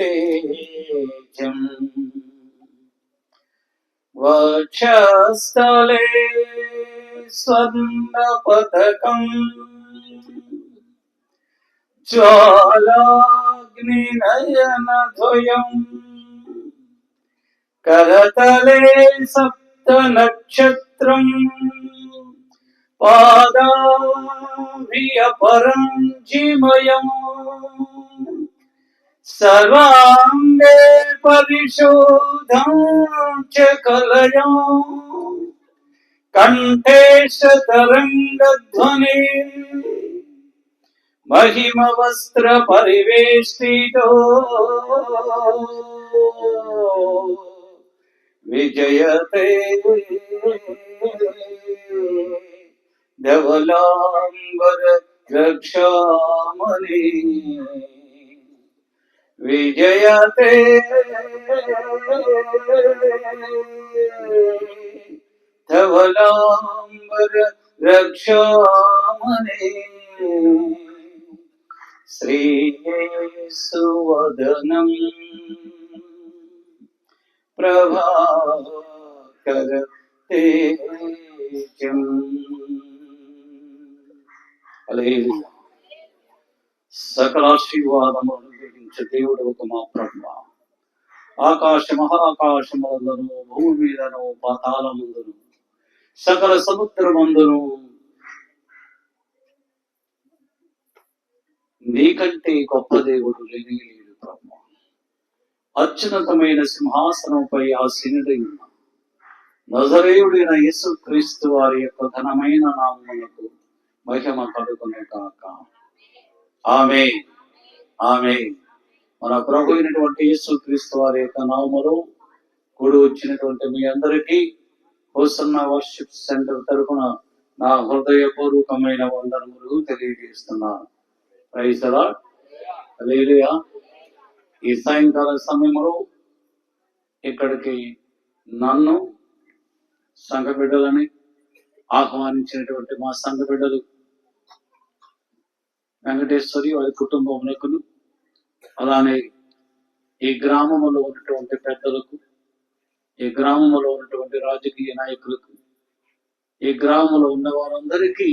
ప్రభాకరతేజం వక్షస్థలే స్వర్ణపతకం జ్వాలాగ్నినయనద్వయం కరతలే సప్తనక్షత్రం పాదాభ్యపరం జిమయం సర్వాంగే పరిశోధం చ కలయం కంఠేశ తరంగధ్వని మహిమ వస్త్ర పరివేష్టితో విజయతే ధవలాంబర Rakshamani విజయతే ధవలాంబర Rakshamani శ్రీయేసువదనం ప్రభాకరతేజం. హల్లెలూయా. సకలాశీర్వాదములు అనుగ్రహించే దేవుడు ఒక మా ప్రభువా, ఆకాశ మహాకాశములందును భూమి మీదను పాతాళమందును సకల సముద్రమందును నీకంటే గొప్ప దేవుడు లేనే లేడు ప్రభు. అత్యున్నతమైన సింహాసనంపై ఆసీనుడై ఉన్న నజరేయుడైన యేసుక్రీస్తు వారి యొక్క ఘనమైన నామమునకు మహిమ కలుగునే కాక. ఆమేన్, ఆమేన్. మన ప్రభు అయినటువంటి యేసుక్రీస్తు వారి యొక్క నామములో కూడి వచ్చినటువంటి మీ అందరికీ హోసన్నా వర్షిప్ సెంటర్ తరఫున నా హృదయపూర్వకమైన వందనములు తెలియజేస్తున్నాను. Praise the Lord. హల్లెలూయా. ఈ సాయంకాల సమయంలో ఇక్కడికి నన్ను సంఘ బిడ్డలని ఆహ్వానించినటువంటి మా సంఘ బిడ్డలు వెంకటేశ్వరి వారి కుటుంబములకు, అలానే ఈ గ్రామంలో ఉన్నటువంటి పెద్దలకు, ఈ గ్రామంలో ఉన్నటువంటి రాజకీయ నాయకులకు, ఈ గ్రామంలో ఉన్న వారందరికీ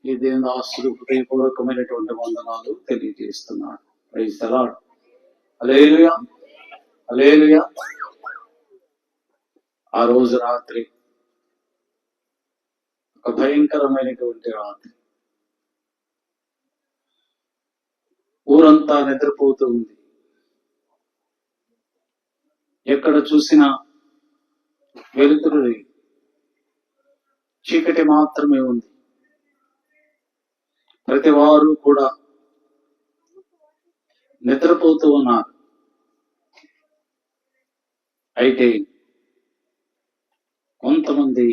ఈ దేవుని ఆస్తులు హృదయపూర్వకమైనటువంటి వందనాలు తెలియజేస్తున్నాను. Praise the Lord. Hallelujah, hallelujah. ఆ రోజు రాత్రి ఒక భయంకరమైనటువంటి రాత్రి. ఊరంతా నిద్రపోతూ ఉంది. ఎక్కడ చూసినా వెలుతురు లేదు, చీకటి మాత్రమే ఉంది. ప్రతి వారు కూడా నిద్రపోతూ ఉన్నారు. అయితే కొంతమంది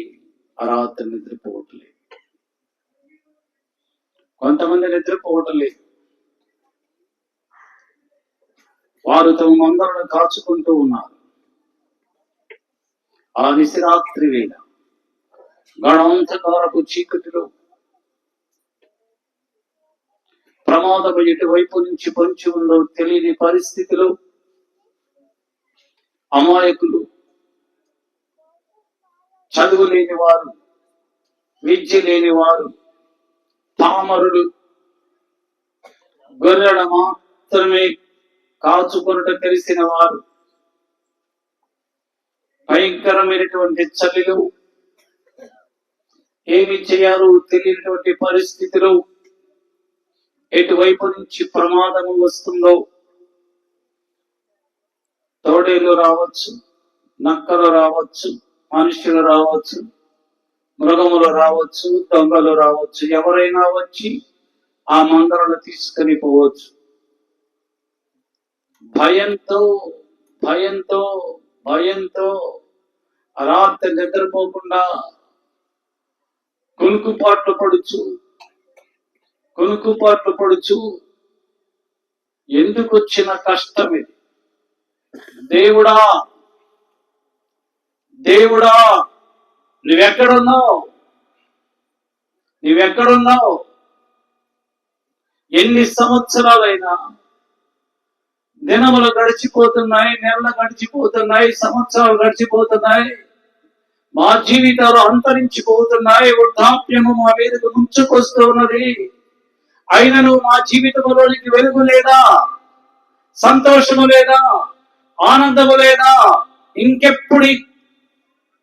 ఆ రాత్రి నిద్రపోవట్లేదు, కొంతమంది నిద్రపోవట్లేదు. వారు తమ మందలను కాచుకుంటూ ఉన్నారు. ఆ నిశిరాత్రి వేళ గణాంధకారపు చీకటిలో ప్రమాదము ఎటువైపు నుంచి పొంచి ఉందో తెలియని పరిస్థితిలో అమాయకులు, చదువు లేని వారు, విద్య లేని వారు, పామరులు, గొర్రెల మాత్రమే కాచుకొనుట తెలిసిన వారు భయంకరమైనటువంటి చలిలో ఏమి చేయాలో తెలియనటువంటి పరిస్థితిలో ఎటువైపు నుంచి ప్రమాదము వస్తుందో, తోడేలు రావచ్చు, నక్కలు రావచ్చు, మనుషులు రావచ్చు, మృగములు రావచ్చు, దొంగలు రావచ్చు, ఎవరైనా వచ్చి ఆ మందలను తీసుకొని పోవచ్చు. భయంతో భయంతో భయంతో రాత్రి నిద్రపోకుండా కునుకుపాట్లు పడుచు ఎందుకు వచ్చిన కష్టం ఇది? దేవుడా దేవుడా నువ్వెక్కడున్నావు? నీవెక్కడున్నావు? ఎన్ని సంవత్సరాలైనా దినములు గడిచిపోతున్నాయి, నెలలు గడిచిపోతున్నాయి, సంవత్సరాలు గడిచిపోతున్నాయి, మా జీవితాలు అంతరించిపోతున్నాయి, వృద్ధాప్యము మా మీదకు ముంచుకొస్తున్నది. అయినను మా జీవితంలోనికి వెలుగు లేదా, సంతోషము లేదా, ఆనందము లేదా?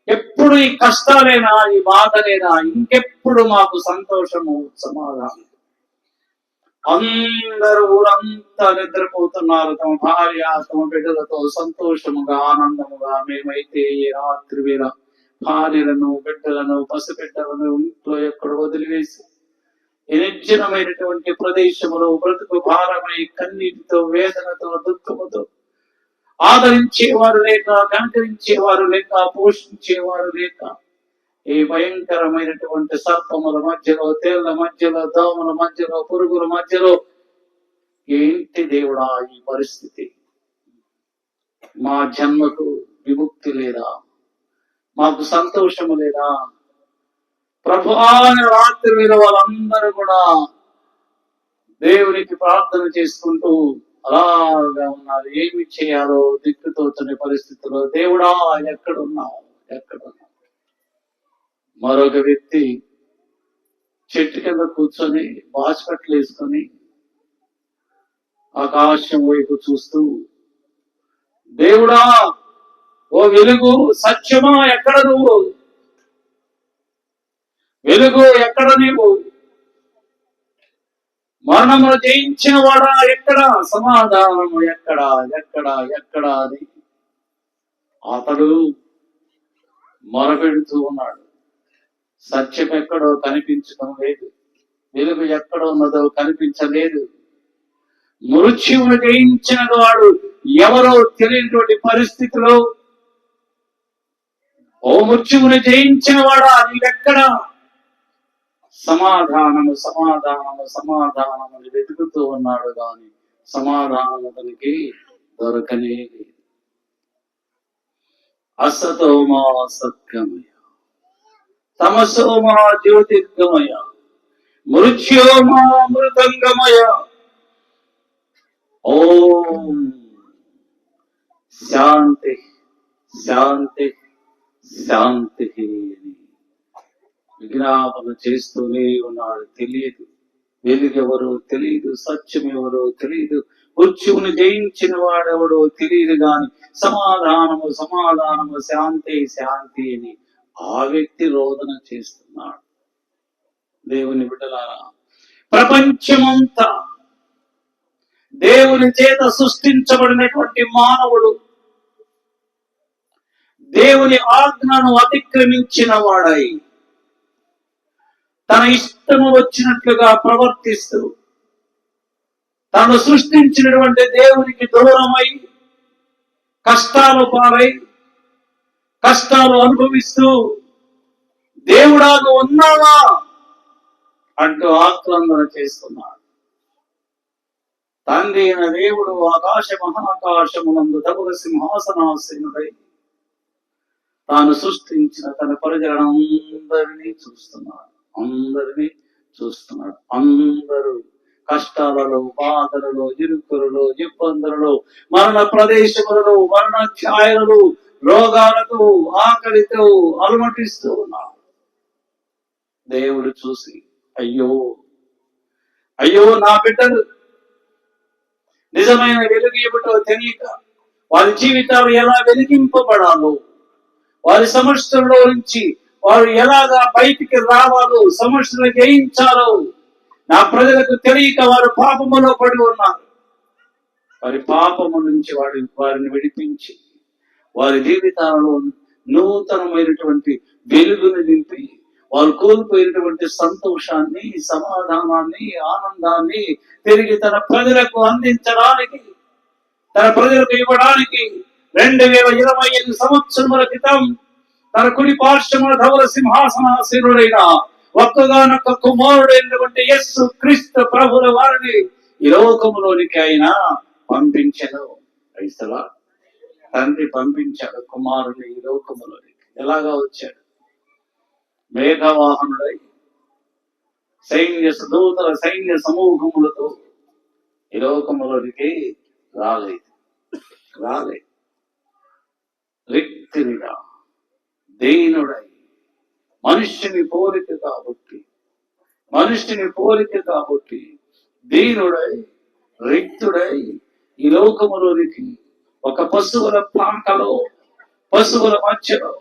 ఎప్పుడు ఈ కష్టాలేనా, ఈ బాధలేనా? ఇంకెప్పుడు మాకు సంతోషము, సమాధానం? అందరూ ఊరంతా నిద్రపోతున్నారు తమ భార్య తమ బిడ్డలతో సంతోషముగా ఆనందముగా. మేమైతే ఈ రాత్రి వేళ భార్యలను బిడ్డలను పసిబిడ్డలను ఇంట్లో ఎక్కడ వదిలివేసి నిర్జనమైనటువంటి ప్రదేశములో బ్రతుకు భారమై కన్నీటితో వేదనతో దుఃఖముతో ఆదరించేవారు లేక, కనికరించేవారు లేక, పోషించేవారు లేక, ఈ భయంకరమైనటువంటి సర్పముల మధ్యలో, తేళ్ల మధ్యలో, దోమల మధ్యలో, పురుగుల మధ్యలో ఏంటి దేవుడా ఈ పరిస్థితి? మా జన్మకు విముక్తి లేదా? మాకు సంతోషము లేదా? ప్రభువా, రాత్రి వేళ వాళ్ళందరూ కూడా దేవునికి ప్రార్థన చేసుకుంటూ అలాగా ఉన్నారు. ఏమి చేయాలో దిక్కుతోచని పరిస్థితిలో, దేవుడా ఎక్కడున్నావు? మరొక వ్యక్తి చెట్టు కింద కూర్చొని బాస్కెట్లు వేసుకొని ఆకాశం వైపు చూస్తూ, దేవుడా, ఓ వెలుగు, సత్యమా ఎక్కడ నువ్వు? వెలుగు ఎక్కడ నీవు? మరణమును జయించిన వాడా ఎక్కడ? సమాధానము ఎక్కడా? అని అతడు మొరపెడుతూ ఉన్నాడు. సత్యం ఎక్కడో కనిపించడం లేదు, వెలుగు ఎక్కడ ఉన్నదో కనిపించలేదు. మృత్యువును జయించిన వాడు ఎవరో తెలియనటువంటి పరిస్థితిలో, ఓ మృత్యువును జయించిన వాడా నీవెక్కడ? సమాధానము వెతుకుతూ ఉన్నాడు, గాని సమాధానము అతనికి దొరకనే లేదు. అసతోమా సత్యమయ, తమసోమా జ్యోతిర్గమయ, మృత్యోమా మృతంగమయ. ఓం శాంతి శాంతి శాంతి విజ్ఞాపన చేస్తూనే ఉన్నాడు. తెలియదు వెలుగెవరో తెలియదు, సత్యం ఎవరో తెలియదు, మృత్యువుని జయించిన వాడెవడో తెలియదు, గాని సమాధానము శాంతి అని ఆ వ్యక్తి రోదన చేస్తున్నాడు. దేవుని బిడ్డలారా, ప్రపంచమంతా దేవుని చేత సృష్టించబడినటువంటి మానవుడు దేవుని ఆజ్ఞను అతిక్రమించిన వాడై తన ఇష్టము వచ్చినట్లుగా ప్రవర్తిస్తూ తను సృష్టించినటువంటి దేవునికి దూరమై కష్టాలు పాలై కష్టాలు అనుభవిస్తూ, దేవుడా నువ్వు ఉన్నావా అంటూ ఆక్రందన చేస్తున్నాడు. తండ్రి అయిన దేవుడు ఆకాశ మహాకాశమునందు తగుల సింహాసనాసీనుడై తాను సృష్టించిన తన ప్రజలను అందరినీ చూస్తున్నాడు. అందరూ కష్టాలలో, బాధలలో, ఇరుకులలో, ఇబ్బందులలో, మరణ ప్రదేశములలో, మరణ ఛాయలు, రోగాలతో, ఆకలితో అలమటిస్తూ ఉన్నారు. దేవుడు చూసి అయ్యో నా బిడ్డలు నిజమైన వెలుగు ఏమిటో తెలియక వారి జీవితాలు ఎలా వెలిగింపబడాలో, వారి సమస్యల్లో నుంచి వారు ఎలాగా బయటికి రావాలో, సమస్యలు జయించాలో నా ప్రజలకు తెలియక వారు పాపములో పడి ఉన్నారు. వారి పాపము నుంచి వారిని విడిపించి వారి జీవితాలలో నూతనమైనటువంటి వెలుగును నింపి వారు కోల్పోయినటువంటి సంతోషాన్ని, సమాధానాన్ని, ఆనందాన్ని తిరిగి తన ప్రజలకు అందించడానికి, తన ప్రజలకు ఇవ్వడానికి 2025 సంవత్సరముల క్రితం తన కుడి పార్శ్వమున ధవల సింహాసనాసీనుడైన ఒక్కగానొక్క కుమారుడైనటువంటి యేసు క్రీస్తు ప్రభుల వారిని ఈ లోకములోనికి ఆయన పంపించను. క్రైస్తవ తండ్రి పంపించాడు కుమారుని ఈ లోకములోనికి. ఎలాగా వచ్చాడు? మేఘవాహనుడై సైన్య దూతల సైన్య సమూహములతో ఈ లోకములోనికి రాలేదు. రిక్తినిగా దీనుడై మనుష్యుని పోలిక కాబట్టి దీనుడై రిక్తుడై ఈ లోకములోనికి ఒక పశువుల పాకలో, పశువుల మధ్యలో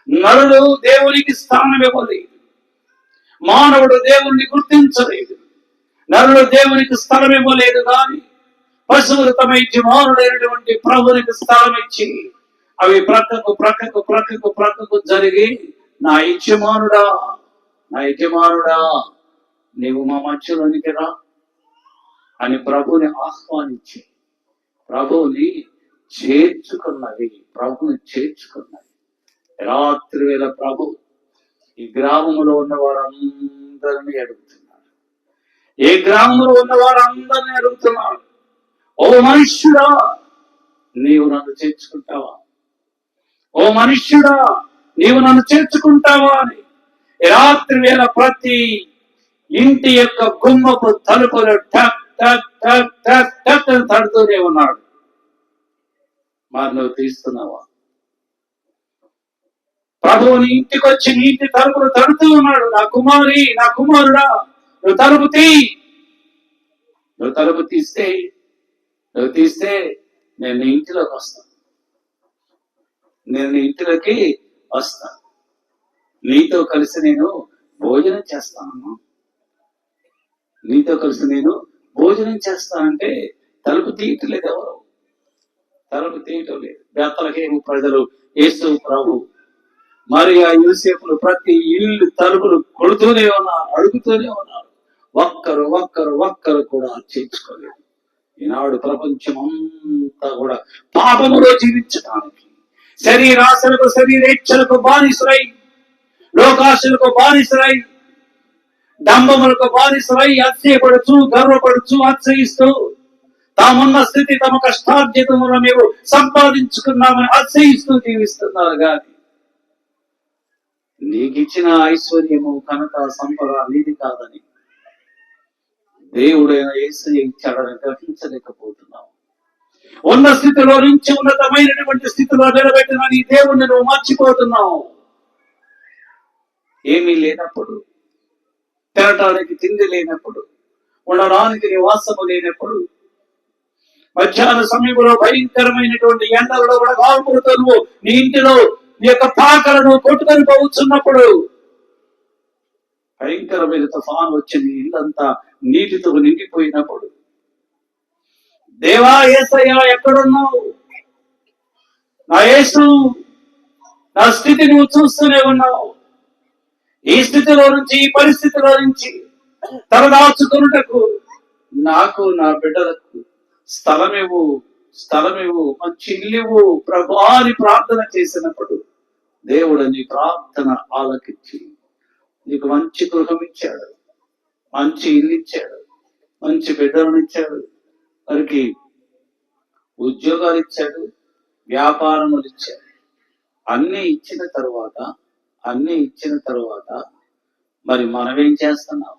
నరుడు దేవునికి స్థానం ఇవ్వలేదు. మానవుడు దేవుణ్ణి గుర్తించలేదు. నరుడు దేవునికి స్థలం ఇవ్వలేదు. కానీ పశువులు తమ యజమానుడైనటువంటి ప్రభునికి స్థలం ఇచ్చి అవి ప్రక్కకు జరిగి నా యజమానుడా నీవు మా మధ్యలోనికి రా అని ప్రభుని ఆహ్వానించి ప్రభుని చేర్చుకున్నది. రాత్రి వేళ ప్రభు ఈ గ్రామంలో ఉన్న వారందరినీ అడుగుతున్నాడు. ఓ మనుష్యుడా, నీవు నన్ను చేర్చుకుంటావా అని రాత్రి వేళ ప్రతి ఇంటి యొక్క గుమ్మపు తలుపులు టక్ టక్ టక్ టక్ టక్ అని తడుతూనే ఉన్నాడు. మరి నువ్వు తీస్తున్నావా? ప్రభువుని ఇంటికి వచ్చి ఇంటి తలుపులు తడుతూ ఉన్నాడు. నా కుమారుడా, నువ్వు తలుపు తీస్తే నేను ఇంటిలోకి వస్తాను. నీతో కలిసి నేను భోజనం చేస్తానంటే తలుపు తీయటం లేదు. ఎవరు తలుపు తీయటం లేదు. బేతలహేము ప్రజలు యేసు ప్రభు మరియా యోసేపులు ప్రతి ఇల్లు తలుపులు కొడుతూనే ఉన్నారు, అడుగుతూనే ఉన్నారు. ఒక్కరు కూడా చేర్చుకోలేదు. ఈనాడు ప్రపంచం అంతా కూడా పాపములో జీవించడానికి, శరీరాశలకు శరీరేచ్ఛలకు బానిసలై, లోకాశలకు బానిసలై, డంబములకు బానిసలై అతిశయపడుచు, గర్వపడుచు, అతిశయిస్తూ తామున్న స్థితి తమ కష్టార్జితములను మేము సంపాదించుకున్నామని అతిశయిస్తూ జీవిస్తున్నారు. కానీ నీకిచ్చిన ఐశ్వర్యము, కనుక, సంపద నీది కాదని దేవుడైన యేసయ్య ఇచ్చాడని గ్రహించలేకపోతున్నావు. ఉన్న స్థితిలో నుంచి ఉన్నతమైనటువంటి స్థితిలో నిలబెట్టిన నీ దేవుణ్ణి నువ్వు మర్చిపోతున్నావు. ఏమీ లేనప్పుడు, తినటానికి తిండి లేనప్పుడు, ఉండడానికి నివాసము లేనప్పుడు, మధ్యాహ్న సమయంలో భయంకరమైనటువంటి ఎండలలో కూడా కాల్పులతో నువ్వు నీ ఇంటిలో నీ యొక్క పాకలను కొట్టుకొని పోవచ్చున్నప్పుడు, భయంకరమైన తుఫాను వచ్చింది, ఇల్లంతా నీటితో నిండిపోయినప్పుడు, దేవా యేసయ్యా ఎక్కడున్నావు? నా యేసు, నా స్థితి నువ్వు చూస్తూనే ఉన్నావు. ఈ స్థితిలో నుంచి, ఈ పరిస్థితిలో నుంచి తలదాచుకున్నటకు నాకు, నా బిడ్డలకు స్థలమివ్వు, మంచి ఇల్లువు ప్రభు అని ప్రార్థన చేసినప్పుడు దేవుడు నీ ప్రార్థన ఆలకించి నీకు మంచి గృహం ఇచ్చాడు, మంచి ఇల్లు ఇచ్చాడు, మంచి బిడ్డలను ఇచ్చాడు, వారికి ఉద్యోగాలు ఇచ్చాడు, వ్యాపారములు ఇచ్చాడు. అన్ని ఇచ్చిన తరువాత మరి మనమేం చేస్తున్నాం?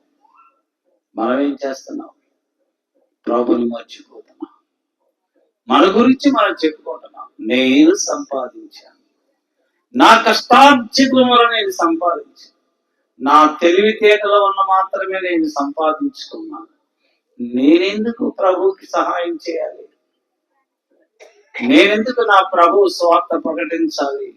ప్రభుని మర్చిపోతున్నాం. మన గురించి మనం చెప్పుకుంటున్నాం. నేను సంపాదించాను, నా కష్టార్జితం వల్ల నేను సంపాదించాను, నా తెలివితేటల వల్ల మాత్రమే నేను సంపాదించుకున్నాను. నేనెందుకు ప్రభువుకి సహాయం చేయాలి? నేనెందుకు నా ప్రభు స్వార్థ ప్రకటించాలి?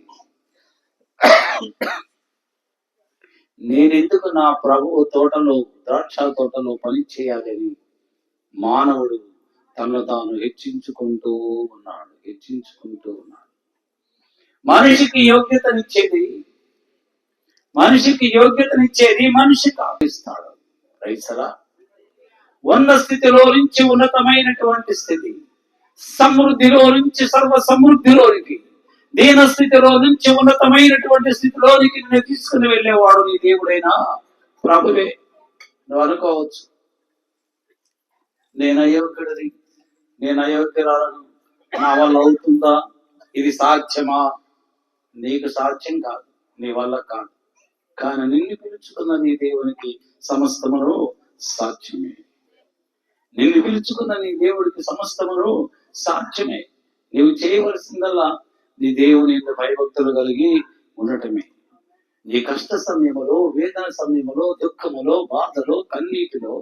నేనెందుకు నా ప్రభువు తోటలో, ద్రాక్ష తోటలో పని చేయాలని మానవుడు తను తాను హెచ్చించుకుంటూ ఉన్నాడు. మనిషికి యోగ్యతనిచ్చేది మనిషి కావిస్తాడు. రైసరా ఉన్న స్థితిలో నుంచి ఉన్నతమైనటువంటి స్థితి, సమృద్ధిలో నుంచి సర్వ సమృద్ధిలోనికి, దీన స్థితిలో నుంచి ఉన్నతమైనటువంటి స్థితిలోనికి నేను తీసుకుని వెళ్ళేవాడు నీ దేవుడైనా ప్రభువే. నువ్వు అనుకోవచ్చు, నేను అయోగ్యురాలను, నా వల్ల అవుతుందా? ఇది సాధ్యమా? నీకు సాధ్యం కాదు, నీ వల్ల కాదు. కానీ నిన్ను పిలుచుకున్న నీ దేవునికి సమస్తమును సాధ్యమే. నిన్ను పిలుచుకున్న నీ దేవుడికి సమస్తమును సాధ్యమే. నీవు చేయవలసిందల్లా నీ దేవుని యొక్క భయభక్తులు కలిగి ఉండటమే. నీ కష్ట సమయములో, వేదన సమయములో, దుఃఖములో, బాధలో, కన్నీటిలో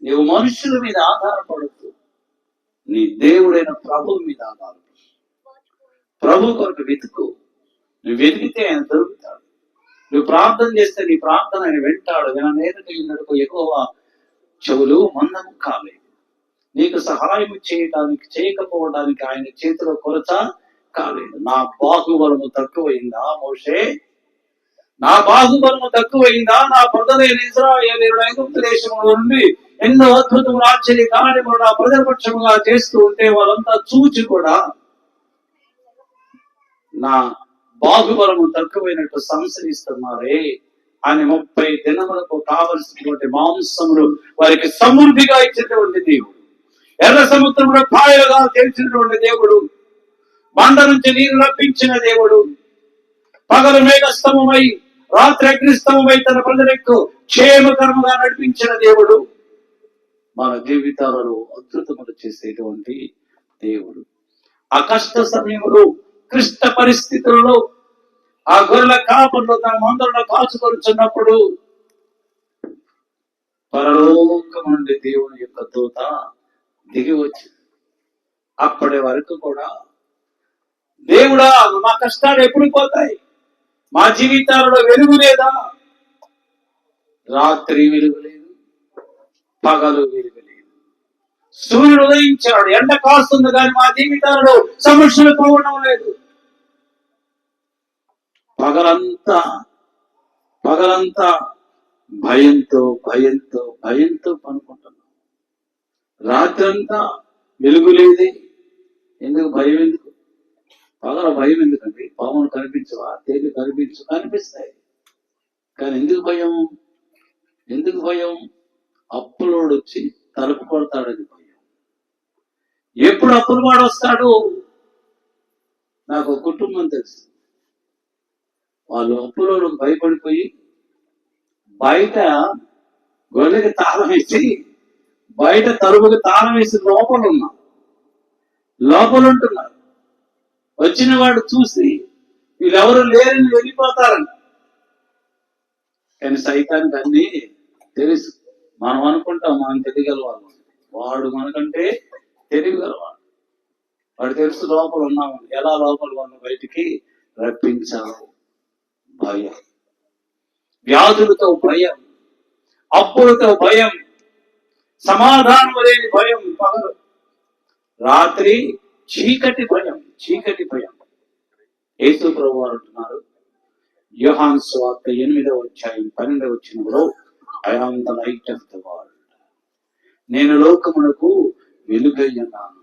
నీవు మనుషుల మీద ఆధారపడద్దు. నీ దేవుడైన ప్రభువు మీద ఆధారపడు. ప్రభు కొరకు వెతుకు. నువ్వు వెతికితే ఆయన దొరుకుతాడు. నువ్వు ప్రార్థన చేస్తే నీ ప్రార్థన ఆయన వింటాడు. విననేరుకు ఎక్కువ చెవులు మందము కాలేదు. నీకు సహాయం చేయడానికి చేయకపోవడానికి ఆయన చేతిలో కొరత కాలేదు. నా బాహుబలము తక్కువైందా మోషే? నా బాహుబలము తక్కువైందా? నా ప్రజలైన ఇశ్రాయేలీయుల ఐగుప్తు దేశంలో నుండి ఎన్నో అద్భుతములు ఆశ్చర్య కార్యములు నా ప్రజల పక్షముగా చేస్తూ ఉంటే వాళ్ళంతా చూచి కూడా నా బాహుబలము తక్కువైనట్టు సంశయిస్తున్నారే అని 30 దినములకు కావలసినటువంటి మాంసములు వారికి సమృద్ధిగా ఇచ్చినటువంటి దేవుడు, ఎర్ర సముద్రంలో పాయలుగా తెలిసినటువంటి దేవుడు, బండ నుంచి నీరు రప్పించిన దేవుడు, పగలు మేఘస్తంభమై రాత్రి అగ్నిస్తంభమై తన ప్రజలకు క్షేమకరముగా నడిపించిన దేవుడు, మన జీవితాలలో అద్భుతములు చేసేటువంటి దేవుడు. ఆ కష్ట సమయంలో, క్లిష్ట పరిస్థితులలో ఆ గొర్రెల కాపర్లు తన మందలను కాచుకొనుచున్నప్పుడు పరలోకం నుండి దేవుని యొక్క దూత దిగి వచ్చింది. అప్పటి వరకు కూడా దేవుడా మా కష్టాలు ఎప్పుడు పోతాయి, మా జీవితాలలో వెలుగు లేదా? రాత్రి వెలుగు లేదు, పగలు వెలుగు లేదు. సూర్యుడు ఉదయించాడు, ఎండ కాస్తుంది, కానీ మా జీవితాలలో సమస్యలు పోవడం లేదు. పగలంతా భయంతో భయంతో భయంతో పనుకుంటున్నాం. రాత్రంతా వెలుగు లేదే. ఎందుకు భయం? ఎందుకు పగల భయం? ఎందుకండి? పాములు కనిపించవా? తేలి కనిపిస్తాయి, కానీ ఎందుకు భయం? ఎందుకు భయం? అప్పులోడు వచ్చి తలుపు కొడతాడని భయం. ఎప్పుడు అప్పులు వాడు వస్తాడు? నాకు కుటుంబం తెలుసు, వాళ్ళు అప్పులోడు భయపడిపోయి బయట గొర్రెకి తాళం వేసి, బయట తలుపుకి తాళం వేసి లోపల ఉంటున్నారు. వచ్చిన వాడు చూసి వీళ్ళెవరు లేరని వెళ్ళిపోతారని. కానీ సైతానికి అన్ని తెలుసు. మనం అనుకుంటాం మనం తెలియగలవాడు, వాడు మనకంటే తెలియగలవాడు. వాడు తెలుసు లోపల ఉన్నామని. ఎలా లోపల వాళ్ళు బయటికి రప్పించావు? భయం, వ్యాధులతో భయం, అప్పులతో భయం, సమాధానం లేని భయం, పగలు రాత్రి చీకటి భయం. యేసు ప్రభువు వారు అంటున్నారు, యోహాను సువార్త 8వ అధ్యాయం 12వ వచనంలో, I am the light of the world. నేను లోకమునకు వెలుగయ్యున్నాను.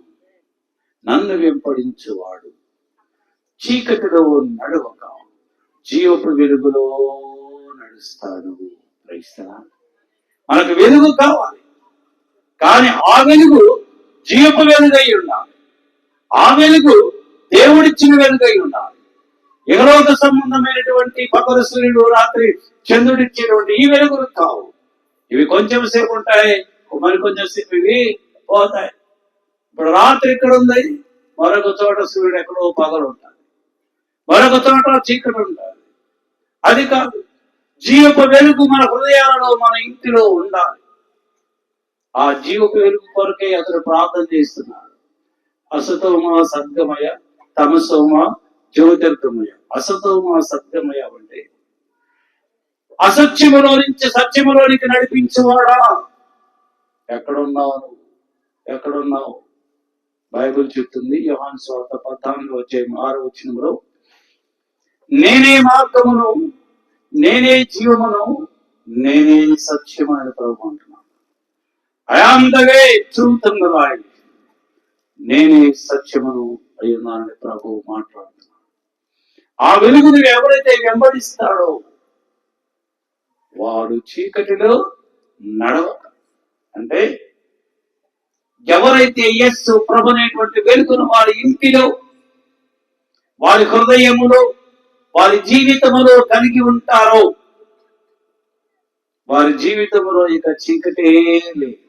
నన్ను వెంబడించువాడు చీకటిలో నడవక జీవపు వెలుగులో నడుస్తాడు. మనకు వెలుగు కావాలి, కానీ ఆ వెలుగు జీవపు వెలుగై ఉండాలి. ఆ వెలుగు దేవుడిచ్చిన వెలుగై ఉండాలి. ఇహలోక సంబంధమైనటువంటి పగలు సూర్యుడు, రాత్రి చంద్రుడిచ్చినటువంటి ఈ వెలుగులు కావు. ఇవి కొంచెం సేపు ఉంటాయి, మరి కొంచెం సేపు ఇవి పోతాయి. ఇప్పుడు రాత్రి ఇక్కడ ఉంది, మరొక చోట సూర్యుడు ఎక్కడో పగలు ఉంటుంది, మరొక చోట చీకటి ఉంటుంది. అది కాదు, జీవపు వెలుగు మన హృదయాలలో, మన ఇంటిలో ఉండాలి. ఆ జీవపు వెలుగు కొరకే అతడు ప్రార్థన చేస్తున్నాడు. అసతోమ సద్గమయ, తమసోమ జ్యోతిర్గమయ. అసతోమ సద్గమయ అంటే అసత్యములో నుంచి సత్యములోనికి నడిపించేవాడా. ఎక్కడున్నావు నువ్వు? ఎక్కడున్నావు? బైబిల్ చెప్తుంది, యోహాను సువార్త 14వ అధ్యాయం 6వ వచనంలో, నేనే మార్గమును, నేనే జీవమును, నేనే సత్యమైన ప్రభు అంటున్నాను. I am the way, truth and life. నేనే సత్యమును అయ్యున్నానని ప్రభు మాట్లాడుతున్నాను. ఆ వెలుగును ఎవరైతే వెంబడిస్తాడో వాడు చీకటిలో నడవక, అంటే ఎవరైతే యేసు ప్రభు అనేటువంటి వెలుగును వారి ఇంటిలో, వారి హృదయములో, వారి జీవితములో కలిగి ఉంటారో వారి జీవితంలో ఇక చీకటే లేదు,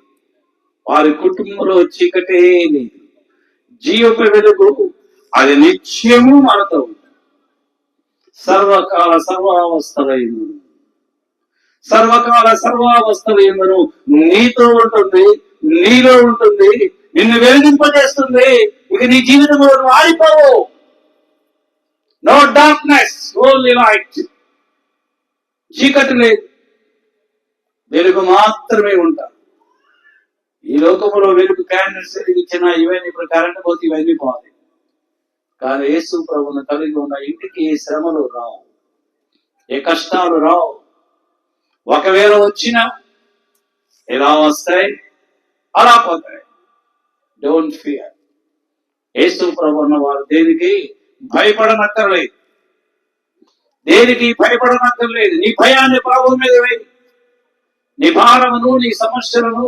వారి కుటుంబంలో చీకటే లేదు. జీవపు వెలుగు అది నిత్యము మనతో ఉంటుంది. సర్వకాల సర్వావస్థలైంది, సర్వకాల సర్వావస్థలైందను నీతో ఉంటుంది, నీలో ఉంటుంది, నిన్ను వెలిగింపజేస్తుంది. ఇక నీ జీవితంలో ఆడిపోవు. No darkness, only light. చీకటి లేదు, వెలుగు మాత్రమే ఉంటారు. ఈ లోకంలో వెలుగు క్యాండిల్స్ వెలిగించిన ఇవన్నీ ఇప్పుడు కరెంట్ పోతే ఇవన్నీ పోతాయి. కానీ యేసు ప్రభువును కలిగి ఉన్న ఇంటికి ఏ శ్రమలు రావు, ఏ కష్టాలు రావు. ఒకవేళ వచ్చినా ఎలా వస్తాయి, అలా పోతాయి. Don't fear. యేసు ప్రభు ఉన్న వారు దేనికి భయపడనక్కర్లేదు, దేనికి భయపడనక్కర్లేదు. నీ భయాన్ని ప్రభు మీద వేయి, నీ భారమును నీ సమస్యలను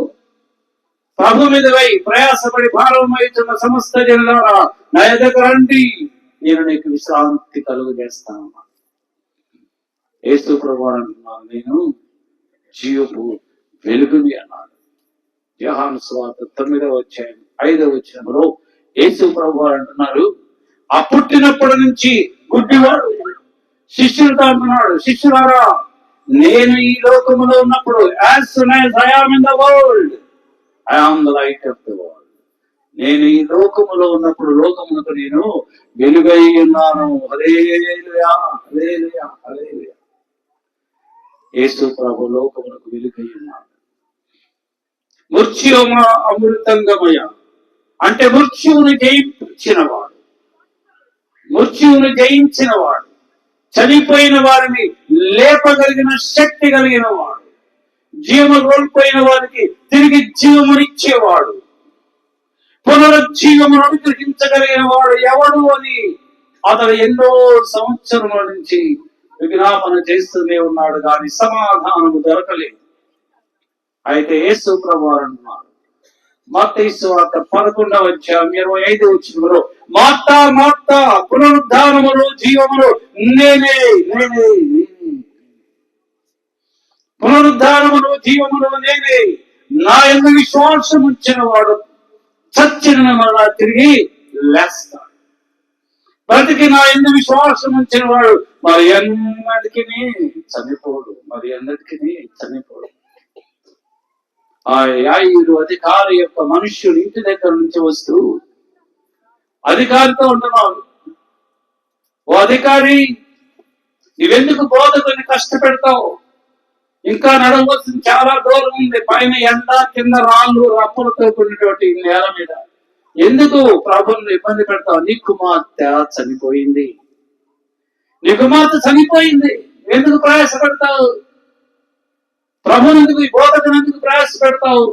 ప్రభు మీద వేయి. ప్రయాసపడి భారం అవుతున్న సమస్త జనులారా నా ఎదుట రండి, నేను నీకు విశ్రాంతి కలుగు చేస్తాను. యేసు ప్రభు అంటున్నాను, నేను జీవపు వెలుగుని అన్నాడు. యోహాను సువార్త 9వ అధ్యాయం 5వ వచనంలో యేసు ప్రభు అంటున్నారు, ఆ పుట్టినప్పటి నుంచి గుడ్డివాడు శిష్యులతో అంటున్నాడు, శిష్యులారా నేను ఈ లోకములో ఉన్నప్పుడు as soon as I am in the world, I am the light of the world. నేను ఈ లోకములో ఉన్నప్పుడు లోకమునకు నేను వెలుగై ఉన్నాను. హల్లెలూయా, హల్లెలూయా, హల్లెలూయా. యేసు ప్రభు లోకమునకు వెలుగై ఉన్నాడు. మృత్యుమ అమృతంగమయ అంటే మృత్యువుని జయించినవాడు, మృత్యువుని జయించినవాడు, చనిపోయిన వారిని లేపగలిగిన శక్తి కలిగిన వాడు, జీవము కోల్పోయిన వారికి తిరిగి జీవమునిచ్చేవాడు, పునరుజ్జీవమును అనుగ్రహించగలిగిన వాడు ఎవడు అని అతడు ఎన్నో సంవత్సరముల నుంచి విజ్ఞాపన చేస్తూనే ఉన్నాడు, కానీ సమాధానము దొరకలేదు. అయితే యేసు ప్రభువు అంటున్నాడు, మత్తయి సువార్త 11వ అధ్యాయం 25వ వచనంలో, మార్తా మార్తా పునరుద్ధానములు జీవములు నేనే, నేనే, పునరుద్ధానములు జీవములు నేనే. నా యందు విశ్వాసం ఉంచిన వాడు చచ్చిన మరలా తిరిగి లేస్తాడు. బ్రతికి నా యందు విశ్వాసం ఉంచిన వాడు మరి ఎన్నటికి చనిపోడు, మరి ఎన్నటికి చనిపోడు. ఆ యాయిరు అధికారి యొక్క మనుష్యుడు ఇంటి దగ్గర నుంచి వస్తూ అధికారితో ఉంటున్నాడు, ఓ అధికారి, నీవెందుకు బోధకుని కష్టపెడతావు? ఇంకా నడవలసిన చాలా దూరం ఉంది. పైన ఎండ, కింద రాళ్ళు రప్పలతో కూడినటువంటి నేల మీద ఎందుకు ప్రభువుని ఇబ్బంది పెడతావు? నీ కుమార్తె చనిపోయింది, నీ కుమార్తె చనిపోయింది, ఎందుకు ప్రయాస పెడతావు? ప్రభువునందుకు, ఈ బోధకునందుకు ప్రయాస పెడతావు?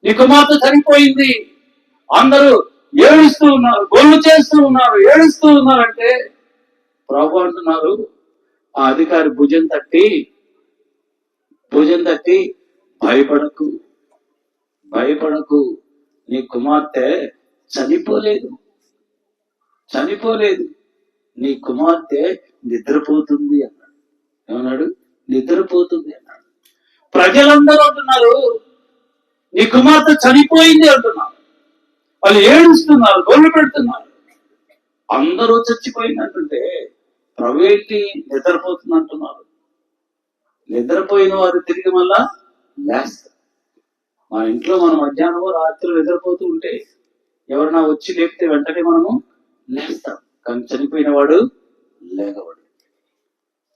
నీ కుమార్తె చనిపోయింది. అందరూ ఏడుస్తూ ఉన్నారు, గొల్లు చేస్తూ ఉన్నారు, ఏడుస్తూ ఉన్నారంటే ప్రభు అంటున్నారు, ఆ అధికారి భుజం తట్టి భయపడకు, భయపడకు, నీ కుమార్తె చనిపోలేదు, చనిపోలేదు, నీ కుమార్తె నిద్రపోతుంది అన్నాడు. ఏమన్నాడు? నిద్రపోతుంది అన్నాడు. ప్రజలందరూ అంటున్నారు, నీ కుమార్తె చనిపోయింది అంటున్నారు. వాళ్ళు ఏడుస్తున్నారు, గొల్లు పెడుతున్నారు. అందరూ చచ్చిపోయిందంటుంటే ప్రభు ఏంటి నిద్రపోతుంది అంటున్నారు? నిద్రపోయిన వారు తిరిగి మళ్ళా లేస్తారు. మా ఇంట్లో మనం మధ్యాహ్నం రాత్రి నిద్రపోతూ ఉంటే ఎవరైనా వచ్చి లేపితే వెంటనే మనము లేస్తాం. కానీ చనిపోయిన వాడు లేగవాడు,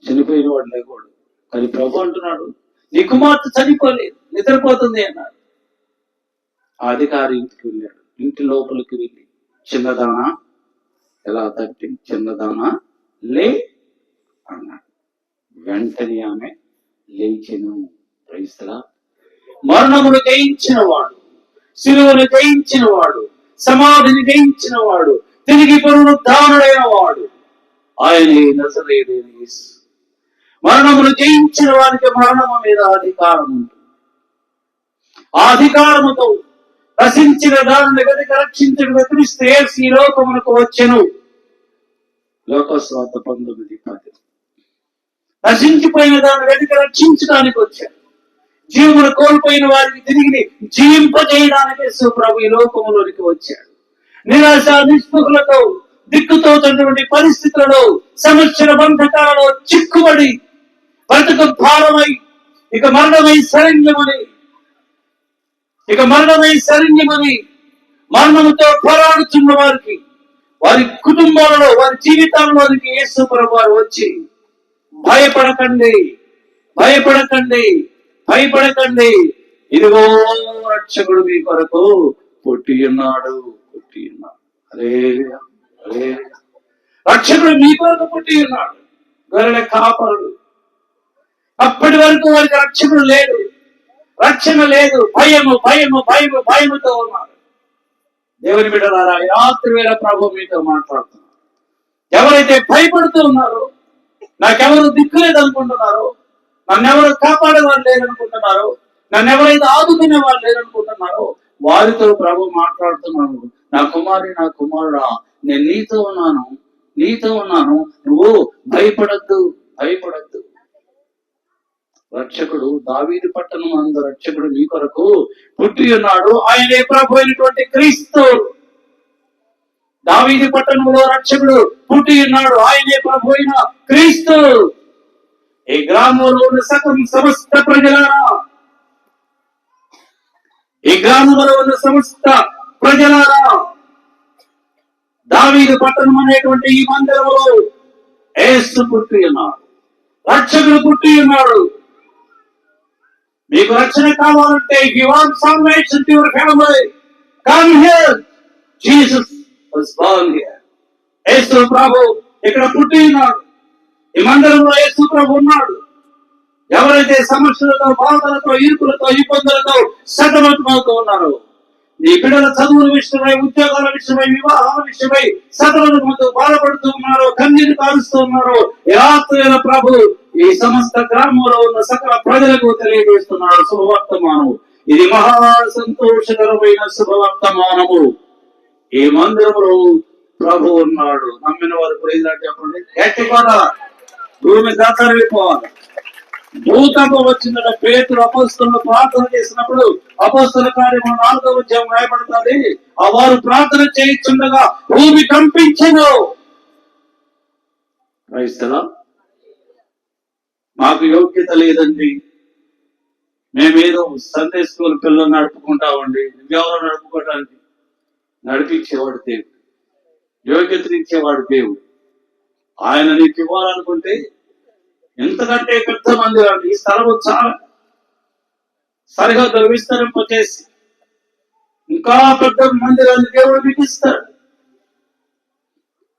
చనిపోయిన వాడు లేగవాడు. కానీ ప్రభు అంటున్నాడు, నీ కుమార్తె చనిపోలేదు, నిద్రపోతుంది అన్నాడు. ఆ అధికారి ఇంటికి వెళ్ళాడు. ఇంటి లోపలికి వెళ్ళి, చిన్నదానా ఎలా తట్టి, చిన్నదానా లే అన్నాడు. వెంటనే ఆమె లేచెను. క్రైస్తలా మరణమును జయించిన వాడు, శిలువను జయించిన వాడు, సమాధిని జయించిన వాడు, తిరిగి పునరుద్ధానుడైన వాడు ఆయనే నజరేయుడైన యేసు. మరణమును జయించిన వారికి మరణము మీద అధికారం ఉంటుంది. ఆ అధికారముతో రచించిన దానిని వెతికి రక్షించడం క్రీస్తు యేసు ఈ లోకమునకు వచ్చెను. లోకస్వార్త 19:10. నశించిపోయిన దాన్ని వెతికి రక్షించడానికి వచ్చాడు. జీవమును కోల్పోయిన వారికి తిరిగి జీవింపజేయడానికి యేసు ప్రభు ఈ లోకములోనికి వచ్చాడు. నిరాశ నిస్పృహలతో దిక్కుతోటువంటి పరిస్థితులలో సమస్యల బంధకాలలో చిక్కుబడి బ్రతుకు భారమై ఇక మరణమై శరణ్యమని మరణముతో పోరాడుతున్న వారికి, వారి కుటుంబాలలో, వారి జీవితాల్లోనికి యేసు ప్రభు వారు వచ్చి భయపడకండి, ఇదిగో రక్షకుడు మీ కొరకు పుట్టి ఉన్నాడు. రక్షకుడు మీ కొరకు పుట్టి ఉన్నాడు. గొర్రెల కాపరుడు. అప్పటి వరకు వారికి రక్షకుడు లేడు, రక్షణ లేదు. భయముతో ఉన్నారు. దేవుని బిడ్డలారా, రాత్రి వేళ ప్రభు మీతో మాట్లాడుతున్నారు. ఎవరైతే భయపడుతూ ఉన్నారో, నాకెవరు దిక్కు లేదనుకుంటున్నారో, నన్నెవరు కాపాడేవారు లేరనుకుంటున్నారో, నన్నెవరైతే ఆదుకునే వారు లేరనుకుంటున్నారో, వారితో ప్రభు మాట్లాడుతున్నాను. నా కుమారుడా, నేను నీతో ఉన్నాను, నువ్వు భయపడద్దు. రక్షకుడు దావీదు పట్టణం అందు రక్షకుడు మీ కొరకు పుట్టి ఉన్నాడు. ఆయనే ప్రభు అయినటువంటి క్రీస్తు. దావీదు పట్టణంలో రక్షకుడు పుట్టి ఉన్నాడు. ఆయనే ప్రభు అయిన క్రీస్తు. ఈ గ్రామంలో ఉన్న సమస్త ప్రజలారా, దావీదు పట్టణం అనేటువంటి ఈ మందిరంలో యేసు పుట్టి ఉన్నాడు, రక్షకుడు పుట్టి ఉన్నాడు. మీకు రక్షణ కావాలంటే, if you want salvation to your family, come here. Jesus was born here. యేసు ప్రభు ఇక్కడ పుట్టి ఉన్నాడు. ఈ మందిరంలో యేసు ప్రభు ఉన్నాడు. ఎవరైతే సమస్యలతో, బాధలతో, ఇరుకులతో, ఇబ్బందులతో సతమతమవుతూ ఉన్నారో, నీ బిడ్డల చదువుల విషయమై, ఉద్యోగాల విషయమై, వివాహాల విషయమై సతమతమవుతూ బాధపడుతూ ఉన్నారో, కన్నీరు కారుస్తూ ఉన్నారో, యాత్ర ప్రభు ఈ సమస్త గ్రామంలో ఉన్న సకల ప్రజలకు తెలియజేస్తున్నాడు శుభవర్తమానము. ఇది మహా సంతోషకరమైన శుభవర్తమానము. ఈ మందిరంలో ప్రభు ఉన్నాడు. నమ్మిన వారు ప్రైజ్ చెప్పండి. గట్టిగా భూమి దాతరిపోవాలి. భూకంపం వచ్చిందట. పేతురు అపోస్తలులు ప్రార్థన చేసినప్పుడు అపోస్తల కార్యము 4వ అధ్యాయం రాయబడుతుంది. ఆ వారు ప్రార్థన చేయించుండగా భూమి కంపించెను. క్రైస్తవ, మాకు యోగ్యత లేదండి, మేమేదో సండే స్కూల్ పిల్లలు నడుపుకుంటామండి. ఎవరో నడుపుకోవడానికి నడిపించేవాడు దేవుడు, యోగ్యతనిచ్చేవాడు దేవుడు. ఆయన నీకు ఇవ్వాలనుకుంటే ఎంతకంటే పెద్ద మందిరాలు, ఈ స్థలము చాలా సరిహద్దులు విస్తరింపచేసి ఇంకా పెద్ద మందిరాన్ని దేవుడు మీకు ఇస్తాడు.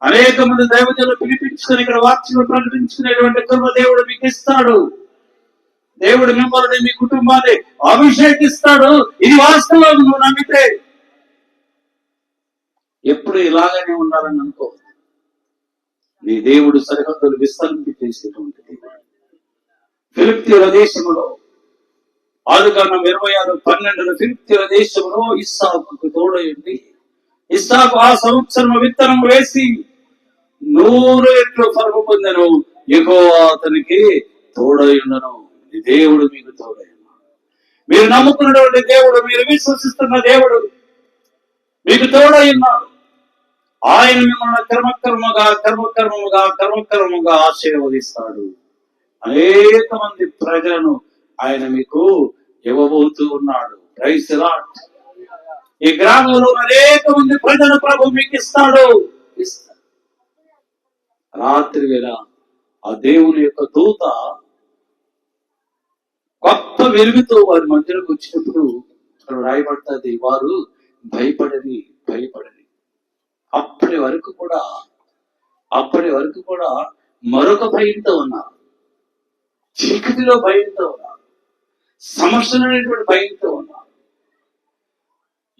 అనేక మంది దైవజనులు పిలిపించుకొని ఇక్కడ వాక్యం ప్రకటించుకునేటువంటి కృప దేవుడు మీకు ఇస్తాడు. దేవుడు మిమ్మల్ని, మీ కుటుంబాన్ని అభిషేకిస్తాడు. ఇది వాస్తవం. నువ్వు నమ్మితే ఎప్పుడు ఇలాగనే ఉండాలని అనుకో. నీ దేవుడు సరిహద్దులు విస్తరించి చేసేటువంటి దేవుడు. ఫిలిప్తీయుల దేశంలో ఆదికాండం 26:12 ఫిలిప్తీయుల దేశంలో ఇస్సాకుకు తోడైంది. ఇస్సాకు ఆ సంవత్సరం విత్తనం వేసి 100 రెట్లు ఫలము పొందెను. యెహోవా అతనికి తోడై ఉండను. దేవుడు మీకు తోడై ఉన్నాడు. మీరు నమ్ముకున్నటువంటి దేవుడు, మీరు విశ్వసిస్తున్న దేవుడు మీకు తోడై ఉన్నాడు. ఆయన మిమ్మల్ని కర్మకర్మముగా ఆశీర్వదిస్తాడు. అనేక మంది ప్రజలను ఆయన మీకు ఇవ్వబోతూ ఉన్నాడు. Praise the Lord. ఈ గ్రామంలో అనేక మంది ప్రజల ప్రభు మీకు ఇస్తాడు. రాత్రి వేళ ఆ దేవుని యొక్క దూత గొప్ప వెలుగుతో వారి మధ్యలోకి వచ్చినప్పుడు అక్కడ రాయబడుతుంది, వారు భయపడని. అప్పటి వరకు కూడా మరొక భయంతో ఉన్నారు. చీకటిలో భయంతో ఉన్నారు. సమస్యలు అనేటువంటి భయంతో ఉన్నారు.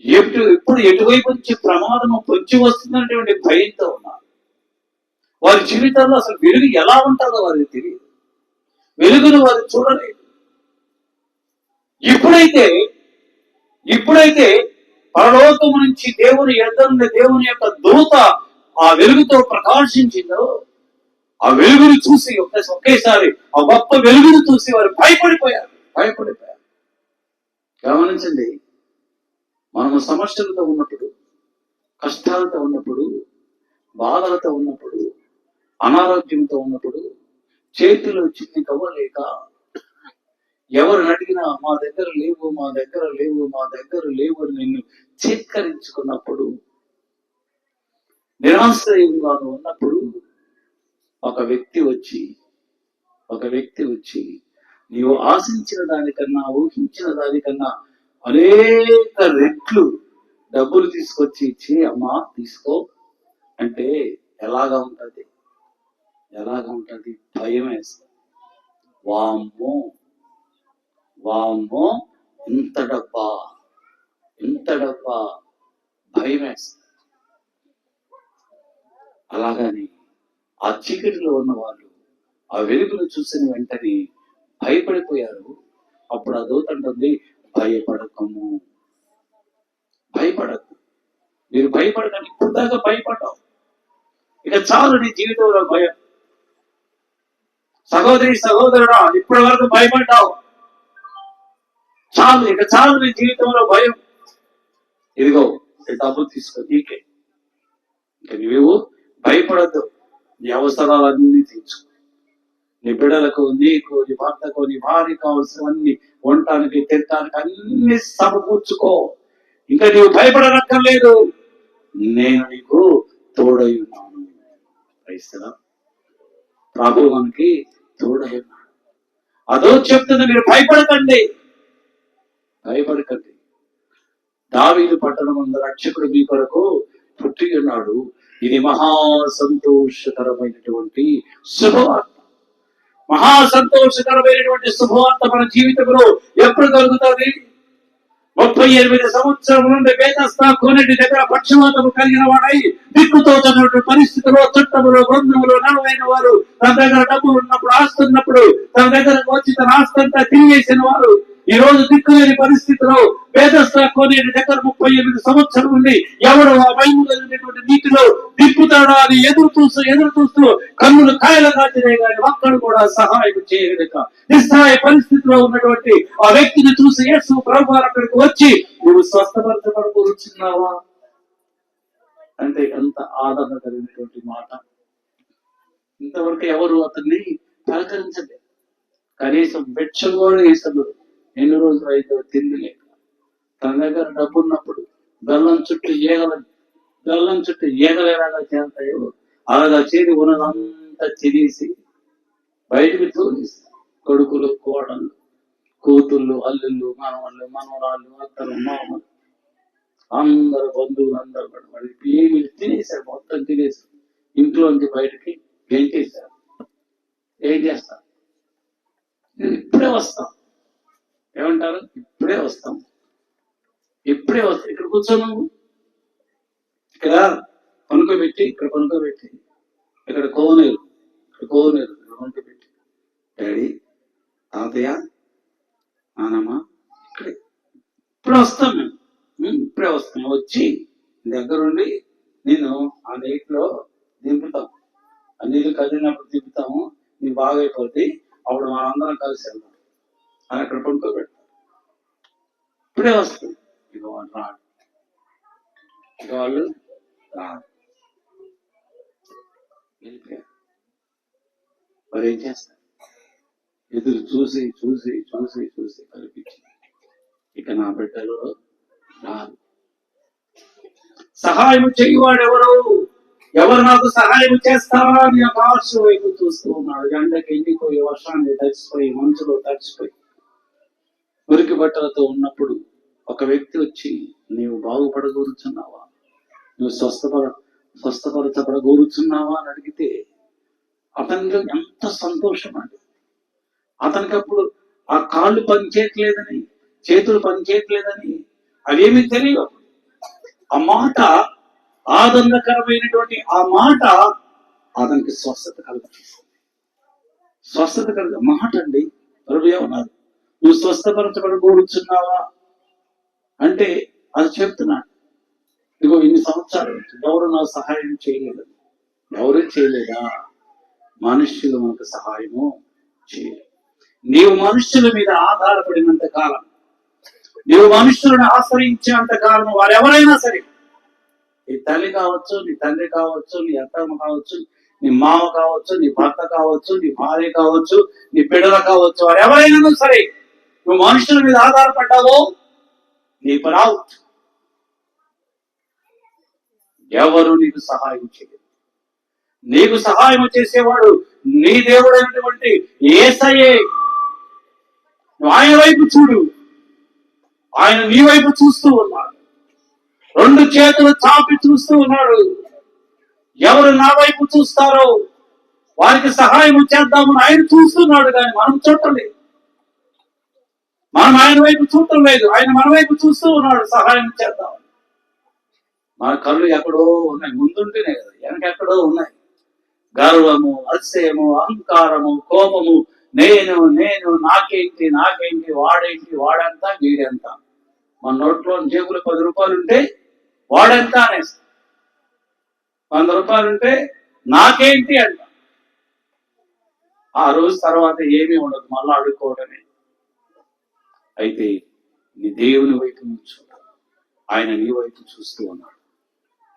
ఎప్పుడు ఎటువైపు నుంచి ప్రమాదం పొంచి వస్తుందనేటువంటి భయంతో ఉన్నారు. వారి జీవితాల్లో అసలు వెలుగు ఎలా ఉంటుందో వారికి తెలియదు. వెలుగును వారు చూడలేదు. ఇప్పుడైతే పరలోకము నుంచి దేవుని ఎదురున్న దేవుని యొక్క దూత ఆ వెలుగుతో ప్రకాశించిందో, ఆ వెలుగును చూసి ఒకేసారి ఆ గొప్ప వెలుగును చూసి వారు భయపడిపోయారు. గమనించండి, మనము సమస్యలతో ఉన్నప్పుడు, కష్టాలతో ఉన్నప్పుడు, బాధలతో ఉన్నప్పుడు, అనారోగ్యంతో ఉన్నప్పుడు, చేతిలో చిన్ని కవ్వలేక ఎవరు అడిగినా మా దగ్గర లేవు, మా దగ్గర లేవు, మా దగ్గర లేవు అని నిన్ను చీత్కరించుకున్నప్పుడు, నిరాశ్రయంగా ఉన్నప్పుడు ఒక వ్యక్తి వచ్చి నీవు ఆశించిన దానికన్నా, ఊహించిన దానికన్నా అనేక రెట్లు డబ్బులు తీసుకొచ్చి ఇచ్చి, అమ్మా తీసుకో అంటే ఎలాగా ఉంటది? భయం వేస్తుంది. వామ్మో ఇంత డబ్బా భయం వేస్తుంది. అలాగని ఆ చీకటిలో ఉన్న వాళ్ళు ఆ వెలుగును చూసిన వెంటనే భయపడిపోయారు. అప్పుడు ఆ దూత అంటుంది, భయపడకు, మీరు భయపడకండి. ఇప్పుడు దాకా భయపడ్డావు, ఇక చాలు నీ జీవితంలో భయం. సహోదరుడా, ఇప్పటి వరకు భయపడ్డావు, చాలు, ఇక చాలు నీ జీవితంలో భయం. ఇదిగో డబ్బు తీసుకో, నీకే. ఇక నువ్వు భయపడద్దు, నీ అవసరాలన్నీ తీర్చుకో. నీ బిడ్డలకు, నీకు, నీ భర్తకు, నీ భార్య కావాల్సినవన్నీ వంటానికి, తినటానికి అన్ని సమకూర్చుకో. ఇంకా నీవు భయపడనక్కర్లేదు, నేను నీకు తోడై ఉన్నాను. క్రైస్తవ ప్రభు మనకి తోడై ఉన్నాడు. అదో చెప్తుంది, మీరు భయపడకండి. దావీదు పట్టణమందు రక్షకుడు మీ కొరకు పుట్టి ఉన్నాడు. ఇది మహా సంతోషకరమైనటువంటి శుభవార్త. మహా సంతోషకరమైనటువంటి శుభవార్త మన జీవితంలో ఎప్పుడు కలుగుతుంది? 38 సంవత్సరం నుండి బేతస్తా కోనేటి దగ్గర పక్షవాతము కలిగిన వాడై దిక్కుతోచనటువంటి పరిస్థితిలో, చుట్టములో, బృందములో నడవైన వారు, తన దగ్గర డబ్బు ఉన్నప్పుడు, ఆస్తున్నప్పుడు తన దగ్గరకు వచ్చి తన ఆస్తంతా తిరిగేసిన వారు ఈ రోజు దిక్కులేని పరిస్థితిలో బేతస్తా కోనేటి దగ్గర 38 సంవత్సరం నుండి ఎవడు ఆ భయము కలిగినటువంటి నీటిలో దిప్పుతాడా అని ఎదురు చూస్తూ కన్నులు కాయలు కాచినే కానీ ఒక్కడు కూడా సహాయం చేయలేక నిస్సహాయ పరిస్థితిలో ఉన్నటువంటి ఆ వ్యక్తిని చూసి యేసు ప్రభువు అక్కడికి వచ్చి, నువ్వు స్వస్థపరచబడుతున్నావా అంటే ఎంత ఆదరణ కలిగినటువంటి మాట. ఇంతవరకు ఎవరు అతన్ని పలకరించలేదు. కనీసం బెచ్చం కూడా వేసలు. ఎన్ని రోజులు అయితే తిండి లేక, తన దగ్గర డబ్బు ఉన్నప్పుడు బెల్లం చుట్టూ ఏగలేలాగా చేస్తాయో అలాగా చేరి ఉన్నదంతా తినేసి బయటికి తోలిస్తారు. కొడుకులు, కోడళ్ళు, కూతుళ్ళు, అల్లుళ్ళు, మనవరాళ్ళు, అత్తలు, మామలు, అందరు బంధువులు అందరూ పడి ఏమి తినేశారు, మొత్తం తినేశారు. ఇంట్లోంచి బయటికి గెంటేశారు. ఏం చేస్తారు? ఇప్పుడే వస్తాం, ఏమంటారు? ఇప్పుడే వస్తాం. ఇక్కడ కూర్చోను, ఇక్కడ పనుకోబెట్టి, ఇక్కడ కోనేరు పనుకోబెట్టి, డాడీ, తాతయ్య, నానమ్మ, ఇప్పుడే వస్తాం వచ్చి దగ్గరుండి నేను ఆ నీటిలో దింపుతాం. ఆ నీళ్ళు కదిలినప్పుడు దింపుతాము, నీ బాగైపోతే అప్పుడు మనందరం కలిసి వెళ్తాం అని అక్కడ పనుకోబెడతాం. ఇప్పుడే వస్తాం. ఇక వాళ్ళు రాడు. మరి ఏం చేస్తారు? ఎదురు చూసి కనిపించి ఇక నా బిడ్డలు రాదు. సహాయం చేయవాడు ఎవరు నాకు సహాయం చేస్తారా అని ఆకాశ వైపు చూస్తూ ఉన్నాడు. ఎండకి ఎండిపోయి, వర్షాన్ని తడిచిపోయి, మంచులో తడిచిపోయి, మురికి బట్టలతో ఉన్నప్పుడు ఒక వ్యక్తి వచ్చి, నీవు బాగుపడగోరుచున్నావా, నువ్వు స్వస్థపరచబడగోరుచున్నావా అని అడిగితే అతనిలో ఎంత సంతోషం అండి. అతనికి అప్పుడు ఆ కాళ్ళు పనిచేయట్లేదని, చేతులు పనిచేయట్లేదని అవేమీ తెలియదు. ఆ మాట, ఆనందకరమైనటువంటి ఆ మాట అతనికి స్వస్థత కలిగ మాట అండి. ప్రభు ఏమన్నారు? నువ్వు స్వస్థపరచబడగోరుచున్నావా అంటే అది చెప్తున్నాడు. ఇదిగో ఇన్ని సంవత్సరాలు ఎవరు నాకు సహాయం చేయలేదు. ఎవరు చేయలేదా? మనుష్యులు మనకు సహాయము చేయలేదు. నీవు మనుష్యుల మీద ఆధారపడినంత కాలం, నీవు మనుషులను ఆశ్రయించినంత కాలం వారెవరైనా సరే, నీ తల్లి కావచ్చు, నీ తండ్రి కావచ్చు, నీ అత్తమ్మ కావచ్చు, నీ మామ కావచ్చు, నీ భర్త కావచ్చు, నీ భార్య కావచ్చు, నీ బిడ్డలు కావచ్చు, వారెవరైనా సరే నువ్వు మనుషుల మీద ఆధారపడ్డావో నీ పరావుట్. ఎవరు నీకు సహాయం చేయరు. నీకు సహాయం చేసేవాడు నీ దేవుడైనటువంటి యేసయ్యే. నువ్వు ఆయన వైపు చూడు, ఆయన నీ వైపు చూస్తూ ఉన్నాడు, రెండు చేతులు చాపి చూస్తూ ఉన్నాడు. ఎవరు నా వైపు చూస్తారో వారికి సహాయం చేద్దామని ఆయన చూస్తున్నాడు, కానీ మనం చూడలేదు. మనం ఆయన వైపు చూడటం లేదు, ఆయన మన వైపు చూస్తూ ఉన్నాడు సహాయం చేద్దాం. మన కళ్ళు ఎక్కడో ఉన్నాయి, ముందుంటేనే కదా, వెనకెక్కడో ఉన్నాయి. గర్వము, అతిశయము, అహంకారము, కోపము, నేను నేను నాకేంటి నాకేంటి, వాడేంటి వాడంతా వీడంతా. మన నోట్లో జేబులు 10 రూపాయలు ఉంటే వాడంతా అనేస్తా, 100 రూపాయలు ఉంటే నాకేంటి అంట. ఆ రోజు తర్వాత ఏమీ ఉండదు, మళ్ళా అడుక్కోవడమే. అయితే నీ దేవుని వైపు చూడు, ఆయన నీ వైపు చూస్తూ ఉన్నాడు.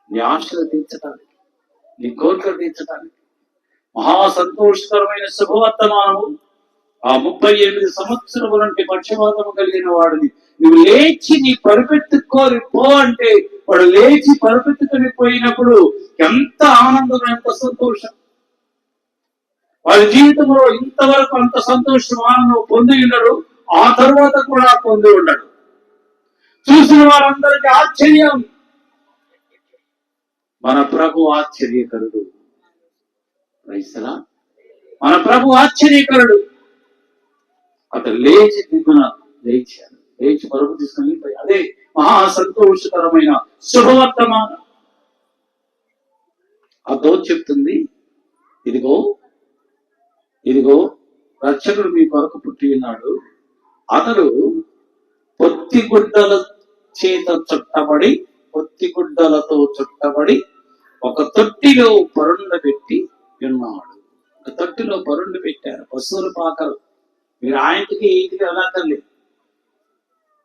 నీ ఆశలు తీర్చడానికి, నీ కోరికలు తీర్చడానికి మహా సంతోషకరమైన శుభవర్తమానము. ఆ 38 సంవత్సరముల నుండి పక్షవాతము కలిగిన వాడిని నువ్వు లేచి నీ పరుపెత్తుకోరి పో అంటే వాడు లేచి పరుపెత్తుకొని పోయినప్పుడు ఎంత ఆనందం, ఎంత సంతోషం. వారి జీవితంలో ఇంతవరకు అంత సంతోషం, ఆనందం పొంది ఉన్నాడు, ఆ తర్వాత కూడా పొంది ఉన్నాడు. చూసిన వారందరికీ ఆశ్చర్యం. మన ప్రభు ఆశ్చర్యకరుడు. మన ప్రభు ఆశ్చర్యకరుడు. అతను లేచి దిగున లేచాడు, లేచి పరుపు తీసుకుని పోయి అదే మహా సంతోషకరమైన శుభవర్తమానం. ఆ దోచ్ చెప్తుంది, ఇదిగో ఇదిగో రక్షకుడు మీ కొరకు పుట్టి ఉన్నాడు. అతడు పొత్తిగుడ్డల చేత చుట్టబడి, పొత్తిగుడ్డలతో చుట్టబడి ఒక తొట్టిలో పరుండ పెట్టి ఉన్నాడు. ఒక తొట్టిలో పరుండ పెట్టారు, పశువుల పాకలు. మీరు ఆయనకి ఇంటికి వెళ్ళక్కర్లేదు,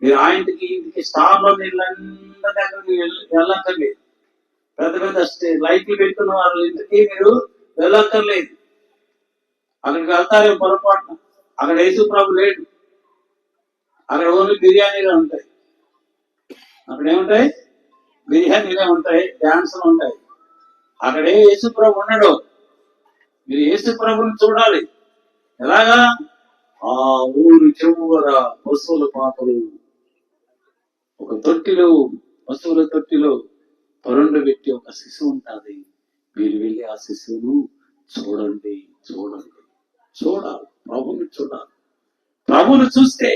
మీరు ఆయనకి ఇంటికి స్టార్లో నీళ్ళందరి దగ్గరికి వెళ్ళక్కర్లేదు. పెద్ద పెద్ద లైట్లు పెట్టుకున్న వారు ఇంటికి మీరు వెళ్ళక్కర్లేదు. అక్కడికి వెళ్తారే పొరపాటున, అక్కడ యేసు ప్రభు లేడు. అక్కడ ఓన్లీ బిర్యానీలు ఉంటాయి. అక్కడ ఏముంటాయి? బిర్యానీలే ఉంటాయి, డాన్సులు ఉంటాయి. అక్కడే యేసు ప్రభు ఉండడు. మీరు యేసు ప్రభుని చూడాలి. ఎలాగా? ఆ ఊరు చివర పశువుల పాకలు, ఒక తొట్టిలో, పశువుల తొట్టిలో పరుండు పెట్టి ఒక శిశువు ఉంటుంది. మీరు వెళ్ళి ఆ శిశువును చూడండి, చూడండి, చూడాలి. ప్రభుని చూడాలి. ప్రభుని చూస్తే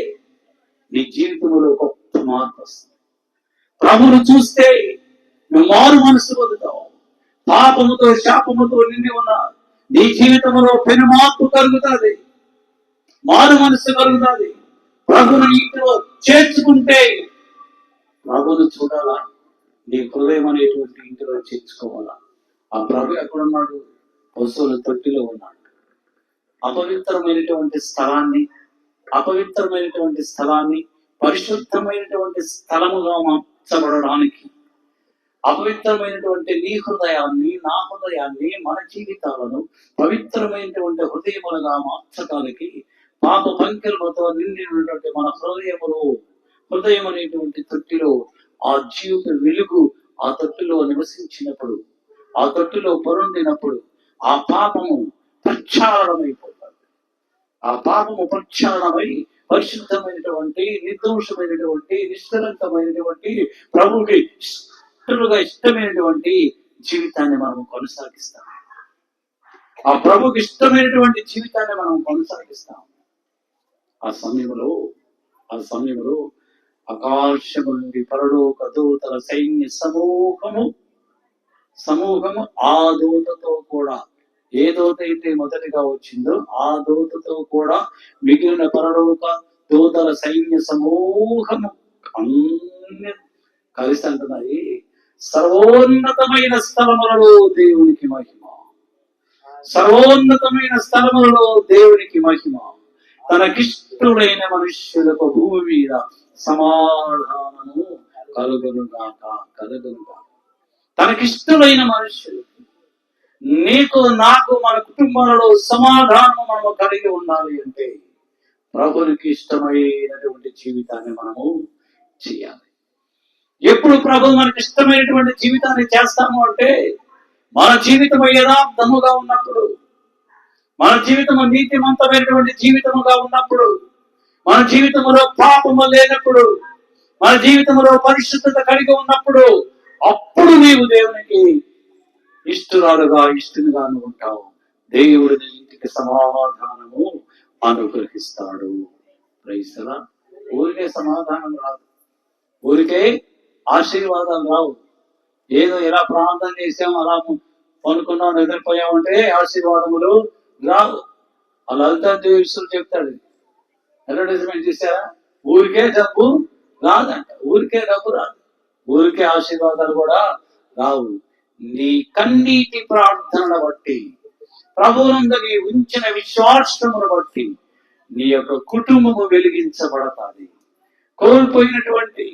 నీ జీవితంలో గొప్ప మార్పు వస్తుంది. ప్రభుని చూస్తే నువ్వు మారు మనసు పొందుతావు. పాపముతో శాపముతో నిండి ఉన్న నీ జీవితంలో పెను మార్పు కలుగుతుంది, మారు మనసు కలుగుతుంది. ప్రభుని ఇంట్లో చేర్చుకుంటే, ప్రభుని చూడాలా, నీ హృదయం అనేటువంటి ఇంటిలో చేర్చుకోవాలా. ఆ ప్రభు ఎక్కడున్నాడు? పశువుల తొట్టిలో ఉన్నాడు. అపవిత్రమైనటువంటి స్థలాన్ని పరిశుద్ధమైనటువంటి స్థలముగా మార్చబడడానికి, అపవిత్రమైనటువంటి నీ హృదయాన్ని, నా హృదయాన్ని, మన జీవితాలను పవిత్రమైనటువంటి హృదయములుగా మార్చడానికి, పాప పంకెలతో నిండినటువంటి మన హృదయం అనేటువంటి తొట్టిలో ఆ జీవిత వెలుగు ఆ తొట్టిలో నివసించినప్పుడు, ఆ తొట్టిలో పొరుండినప్పుడు ఆ పాపము ప్రక్షాళనమైపోతుంది. ఆ పాపము ప్రక్షాళనమై పరిశుద్ధమైనటువంటి, నిర్దోషమైనటువంటి, నిష్కలంకమైనటువంటి, ప్రభువుకి ఇష్టమైనటువంటి జీవితాన్ని మనం కొనసాగిస్తాం. ఆ ప్రభుకి ఇష్టమైనటువంటి జీవితాన్ని మనం కొనసాగిస్తాం. ఆ సమయంలో ఆకాశము నుండి పరలోక దూతల సైన్య సమూహము ఆ దూతతో కూడా, ఏ దూత అయితే మొదటిగా వచ్చిందో ఆ దూతతో కూడా మిగిలిన పరలోక దూతల సైన్య సమూహము అన్ని కలిసి అంటున్నాయి, సర్వోన్నతమైన స్థలములలో దేవునికి మహిమ, సర్వోన్నతమైన స్థలములలో దేవునికి మహిమ. తనకిష్టుడైన మనుష్యులకు భూమి మీద సమాధానము కలుగునుగాక. తనకిష్టుడైన మనుష్యులు, నీకు నాకు మన కుటుంబాలలో సమాధానం మనము కలిగి ఉండాలి అంటే ప్రభునికి ఇష్టమైనటువంటి జీవితాన్ని మనము చేయాలి. ఎప్పుడు ప్రభు మనకి ఇష్టమైనటువంటి జీవితాన్ని చేస్తాము అంటే మన జీవితం యథార్థముగా ఉన్నప్పుడు, మన జీవితము నీతిమంతమైనటువంటి జీవితముగా ఉన్నప్పుడు, మన జీవితంలో పాపము లేనప్పుడు, మన జీవితంలో పరిశుద్ధత కలిగి ఉన్నప్పుడు, అప్పుడు నీవు దేవునికి ఇష్టునిగా ఉంటావు. దేవుడు నీ ఇంటికి సమాధానము అనుగ్రహిస్తాడు. Praise the Lord. ఊరికే సమాధానం రాదు, ఊరికే ఆశీర్వాదాలు రావు. ఏదో ఎలా ప్రార్థన చేసాం, అలా పనుకున్నాం, నిద్రపోయామంటే ఆశీర్వాదములు రావు. ఆ లలితా దేవీశ్వరు చెప్తాడు, అడ్వర్టైజ్మెంట్ చేశారా, ఊరికే డబ్బు రాదంట, ఊరికే డబ్బు రాదు, ఊరికే ఆశీర్వాదాలు కూడా రావు. నీ కన్నీటి ప్రార్థనల బట్టి, ప్రభువునందు నీ ఉంచిన విశ్వాసమును బట్టి నీ యొక్క కుటుంబము వెలిగించబడతాది. కోల్పోయినటువంటి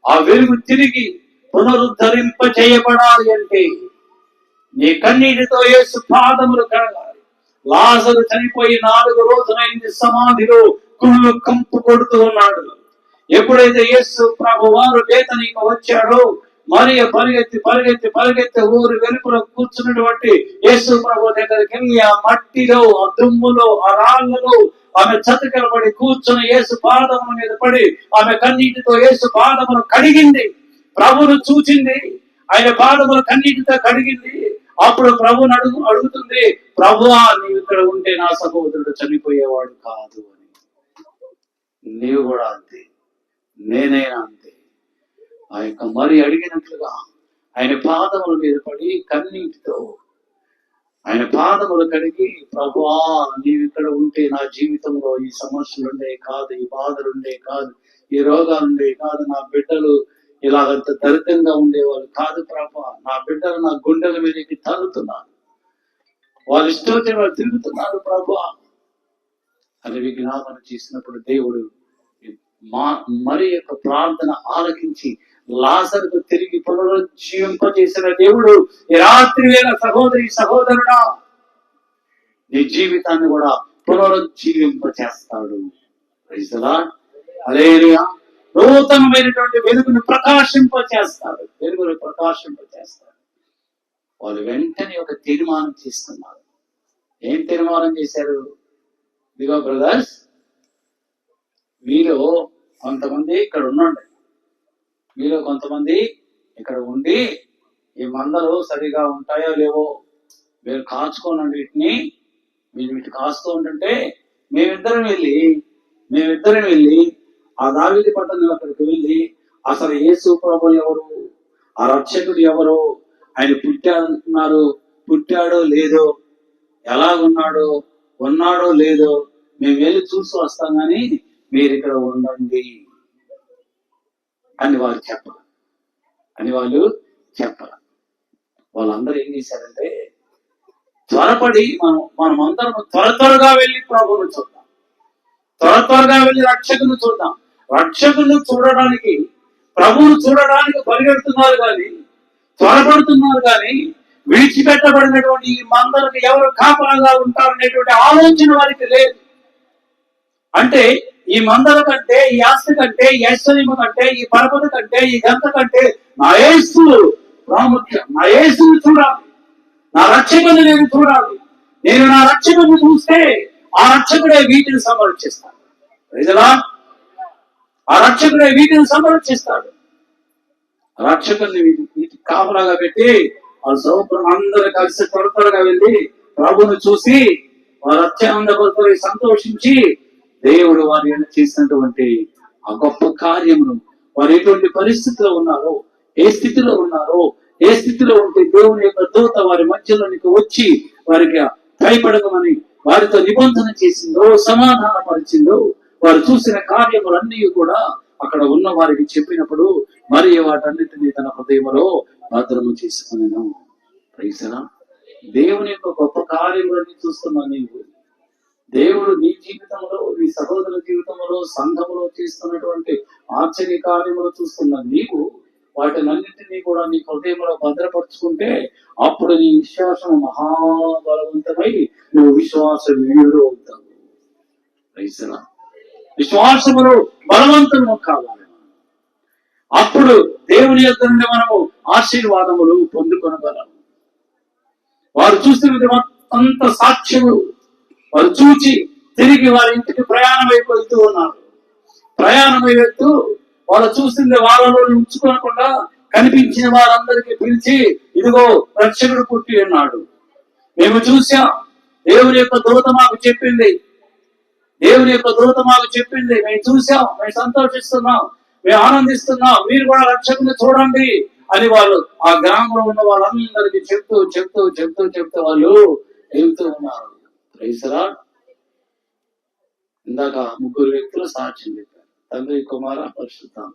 ఆ వెలుగు తిరిగి పునరుద్ధరింప చేయబడాలి అంటే నీ కన్నీటితో యేసు పాదములు కడగాలి. లాజరు చనిపోయి 4 రోజులైంది, సమాధిలో కుళ్ళు కంపు కొడుతూ ఉన్నాడు. ఎప్పుడైతే యేసు ప్రభువారు బేతనీకి వచ్చాడో, మరియ పరిగెత్తి ఊరు వెలుపులో కూర్చున్నటువంటి యేసు ప్రభు దగ్గరికి వెళ్ళి ఆ మట్టిలో, ఆ దుమ్ములో, ఆ రాళ్లలో ఆమె చతికిలబడి కూర్చుని యేసు పాదముల మీద పడి ఆమె కన్నీటితో యేసు పాదములు కడిగింది. ప్రభువును చూచింది, ఆయన పాదములు కన్నీటితో కడిగింది. అప్పుడు ప్రభువుని అడుగుతుంది, ప్రభువా, నీవు ఇక్కడ ఉంటే నా సహోదరుడు చనిపోయేవాడు కాదు అని. నీవు కూడా అంతే, నేనైనా అంతే. ఆ యొక్క మరి అడిగినట్లుగా ఆయన పాదముల మీద పడి కన్నీటితో ఆయన పాదములు కడిగి, ప్రభువా, నీవు ఇక్కడ ఉంటే నా జీవితంలో ఈ సమస్యలుండే కాదు, ఈ బాధలుండే కాదు, ఈ రోగాలుండే కాదు, నా బిడ్డలు ఇలాగంత దరిద్రంగా ఉండేవాళ్ళు కాదు ప్రభువా, నా బిడ్డలు నా గుండెల మీదకి తరుగుతున్నారు, వాళ్ళు ఇష్టం వాళ్ళు తిరుగుతున్నారు ప్రభువా అని విజ్ఞాపన చేసినప్పుడు దేవుడు మరి యొక్క ప్రార్థన ఆలకించి లాజరుకు తిరిగి పునరుజ్జీవింపజేసిన దేవుడు ఈ రాత్రి వేళ సహోదరుడా, నీ జీవితాన్ని కూడా పునరుజ్జీవింపజేస్తాడు. Praise the Lord. హల్లెలూయా. నూతనమైనటువంటి వెలుగును ప్రకాశింపజేస్తాడు. వాళ్ళు వెంటనే ఒక తీర్మానం చేసుకున్నారు. ఏం తీర్మానం చేశారు? ఇదిగో బ్రదర్స్, మీలో కొంతమంది ఇక్కడ ఉండండి, మీలో కొంతమంది ఇక్కడ ఉండి ఈ మందలు సరిగా ఉంటాయో లేవో మీరు కాచుకోనండి, వీటిని మీరు వీటి కాస్తూ ఉంటుంటే మేమిద్దరం వెళ్ళి ఆ దావీదు పట్టణం అక్కడికి వెళ్ళి అసలు యేసు ప్రభువు ఎవరు, ఆ రక్షకుడు ఎవరు, ఆయన పుట్టాడో లేదో, ఉన్నాడో లేదో మేము వెళ్ళి చూసి వస్తాం, కానీ మీరు ఇక్కడ ఉండండి అని వాళ్ళు చెప్పాలి. వాళ్ళందరూ ఏం చేశారంటే, త్వరపడి మనమందరం త్వరగా వెళ్ళి ప్రభువును చూద్దాం, త్వరగా వెళ్ళి రక్షకుని చూద్దాం. రక్షకుని చూడడానికి, ప్రభువును చూడడానికి పరిగెడుతున్నారు కానీ, త్వరపడుతున్నారు కానీ, విడిచిపెట్టబడినటువంటి ఈ మందలకు ఎవరు కాపలాగా ఉంటారనేటువంటి ఆలోచన వారికి లేదు. అంటే ఈ మందల కంటే, ఈ ఆస్తి కంటే, ఈ ఐశ్వర్యము కంటే, ఈ పరపతి కంటే, ఈ గంత కంటే నా యేసు ప్రాముఖ్యం. నా యేసుని చూడాలి, నా రక్షకుని నేను చూడాలి. నేను నా రక్షకుని చూస్తే ఆ రక్షకుడే వీటిని సంరక్షిస్తాడు. ఆ రక్షకుడే వీటిని సంరక్షిస్తాడు. రక్షకుని వీటి కాపలాగా పెట్టి వాళ్ళు సౌకర్యం అందరూ కలిసి త్వరగా వెళ్ళి ప్రభువును చూసి వారు అత్యానందపడుతూ సంతోషించి దేవుడు వారి చేసినటువంటి ఆ గొప్ప కార్యమును, వారు ఎటువంటి పరిస్థితిలో ఉన్నారో, ఏ స్థితిలో ఉంటే దేవుని యొక్క దూత వారి మధ్యలోనికి వచ్చి వారికి భయపడకమని వారితో నిబంధన చేసిందో, సమాధానపరిచిందో, వారు చూసిన కార్యములన్నీ కూడా అక్కడ ఉన్న వారికి చెప్పినప్పుడు మరి వాటన్నిటినీ తన హృదయంలో భద్రము చేసుకునేను. Praise the Lord. దేవుని యొక్క గొప్ప కార్యములన్నీ చూస్తున్నా నీవు. దేవుడు నీ జీవితంలో, నీ సహోదరుల జీవితంలో, సంఘములో చేస్తున్నటువంటి ఆశ్చర్య కార్యములు చూస్తున్న నీవు వాటినన్నింటినీ కూడా నీ హృదయంలో భద్రపరుచుకుంటే అప్పుడు నీ విశ్వాసం మహాబలవంతమై నువ్వు విశ్వాస వీరుడు అవుతావు. విశ్వాసములు బలవంతము కావాలి. అప్పుడు దేవుని యొక్క నుండి మనము ఆశీర్వాదములు పొందుకొనగలము. వారు చూస్తున్నది అంత సాక్ష్యము. వారు చూచి తిరిగి వారి ఇంటికి ప్రయాణం అయిపోతూ ఉన్నారు. ప్రయాణం అయిపోతూ వాళ్ళు చూస్తుంది వాళ్ళలో ఉంచుకోకుండా కనిపించిన వారందరికీ పిలిచి, ఇదిగో రక్షకుడు పుట్టి ఉన్నాడు, మేము చూసాం, దేవుని యొక్క దూత మాకు చెప్పింది, దేవుని యొక్క దూత మాకు చెప్పింది, మేము చూసాం, మేము సంతోషిస్తున్నాం, మేము ఆనందిస్తున్నాం, మీరు కూడా రక్షకుని చూడండి అని వాళ్ళు ఆ గ్రామంలో ఉన్న వాళ్ళందరికీ చెప్తూ చెప్తూ చెప్తూ చెప్తూ వాళ్ళు వెళ్తూ ఉన్నారు. ప్రైసరా. ఇందాక ముగ్గురు వ్యక్తులు సాక్ష్యం చెప్పారు. తండ్రి, కుమార, పరిశుద్ధాత్మ.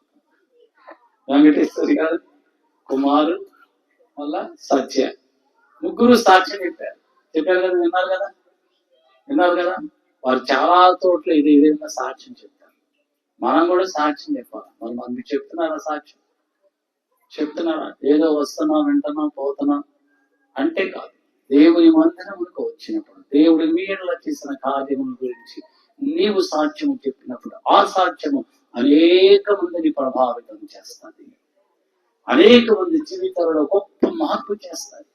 వెంకటేశ్వరి గారు, కుమారు, మళ్ళా సత్య, ముగ్గురు సాక్ష్యం చెప్పారు. చెప్పారు కదా, విన్నారు కదా. వారు చాలా చోట్ల ఇది విధంగా సాక్ష్యం చెప్తారు. మనం కూడా సాక్ష్యం చెప్పాలి. మరి మనకి చెప్తున్నారా? సాక్ష్యం చెప్తున్నారా? ఏదో వస్తున్నాం, వింటున్నాం, పోతున్నాం అంటే కాదు. దేవుని మందిరములకు వచ్చినప్పుడు, దేవుడి మీడలో చేసిన కార్యముల గురించి నీవు సాక్ష్యము చెప్పినప్పుడు ఆ సాక్ష్యము అనేక మందిని ప్రభావితం చేస్తుంది. అనేక మంది జీవితాలలో గొప్ప మార్పు చేస్తుంది.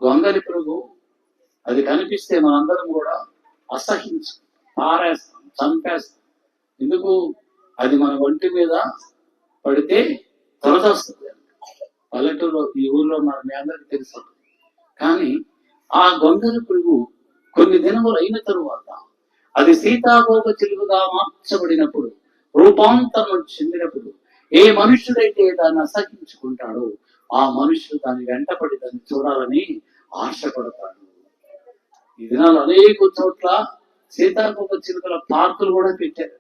గొంగలి పురుగు అది కనిపిస్తే మనందరం కూడా అసహించు, పారేస్తాం, చంపేస్తాం. ఎందుకు? అది మన ఒంటి మీద పడితే త్వరత వస్తుంది. పల్లెటూరులో, ఈ ఊర్లో మీ అందరికీ తెలుసు. కానీ ఆ గొంగలి పురుగు కొన్ని దినములు అయిన తరువాత అది సీతాకోక చిలుకగా మార్చబడినప్పుడు, రూపాంతరం చెందినప్పుడు, ఏ మనుష్యుడైతే దాన్ని అసహించుకుంటాడో ఆ మనుషుడు దాన్ని వెంటపడి దాన్ని చూడాలని ఆశపడతాడు. ఈ దినాలు అనేక చోట్ల సీతాకోక చిలుకల పార్కులు కూడా పెట్టారు.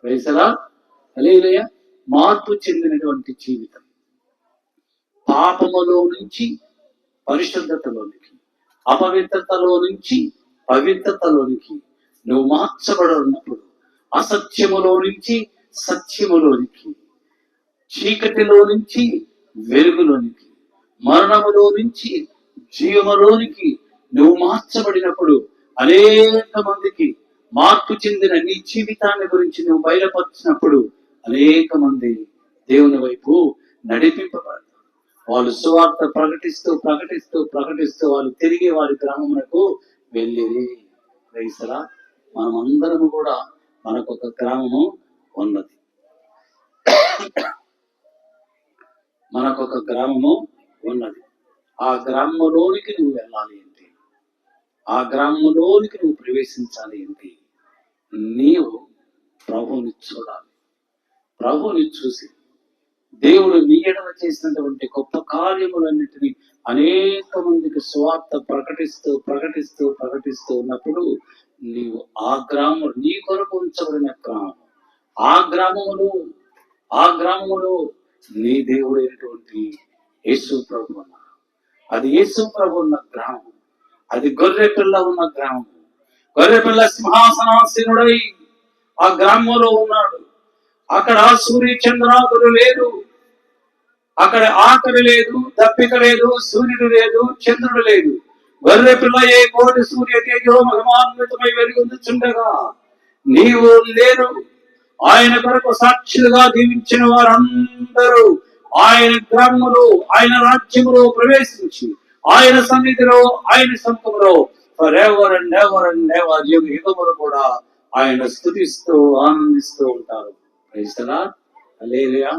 ప్రైసలా. హల్లెలూయ. మార్పు చెందినటువంటి జీవితం, పాపములో నుంచి పరిశుద్ధతలోనికి, అపవిత్రతలో నుంచి పవిత్రతలోనికి నువ్వు మార్చబడినప్పుడు, అసత్యములో నుంచి సత్యములోనికి, చీకటిలో నుంచి వెలుగులోనికి, మరణములో నుంచి జీవములోనికి నువ్వు మార్చబడినప్పుడు అనేక మందికి మార్పు చెందిన నీ జీవితాన్ని గురించి నువ్వు బయలుపరిచినప్పుడు అనేక మంది దేవుని వైపు నడిపింపబడతారు. వాళ్ళు సువార్త ప్రకటిస్తూ ప్రకటిస్తూ ప్రకటిస్తూ వాళ్ళు తిరిగి వారి గ్రామమునకు వెళ్ళిరి. క్రైస్తరా. మనం అందరము కూడా మనకొక గ్రామము ఉన్నది. మనకొక గ్రామము ఉన్నది. ఆ గ్రామంలోనికి నువ్వు వెళ్ళాలి ఏంటి? ఆ గ్రామంలోనికి నువ్వు ప్రవేశించాలి ఏంటి? నీవు ప్రభువుని చూడాలి. ప్రభువుని చూసి దేవుడు నీ ఎడల చేసినటువంటి గొప్ప కార్యములన్నిటినీ అనేక మందికి సువార్త ప్రకటిస్తూ ప్రకటిస్తూ ప్రకటిస్తూ ఉన్నప్పుడు నీవు ఆ గ్రామం, నీ కొరకు ఉంచబడిన గ్రామం, ఆ గ్రామములో నీ దేవుడైనటువంటి యేసు ప్రభు ఉన్నారు. అది యేసు ప్రభు ఉన్న గ్రామం. అది గొర్రె పిల్ల ఉన్న గ్రామం. గొర్రె పిల్ల సింహాసనాసీనుడై ఆ గ్రామంలో ఉన్నాడు. అక్కడ సూర్య చంద్రాదులు లేదు, అక్కడ ఆకలి లేదు, దప్పిక లేదు, సూర్యుడు లేదు, చంద్రుడు లేదు. గొర్రె పిల్ల ఏ కోటి సూర్య తేజో మహిమాన్వితమై వెలుగొందుచుండగా నీవు లేరు. ఆయన కొరకు సాక్షులుగా జీవించిన వారందరూ ఆయన గ్రామంలో, ఆయన రాజ్యములో ప్రవేశించి ఆయన సన్నిధిలో, ఆయన సముఖంలో for ever and ever and ever యుగములు కూడా ఆయన స్తుతిస్తూ ఆనందిస్తూ ఉంటారు. హల్లెలూయా.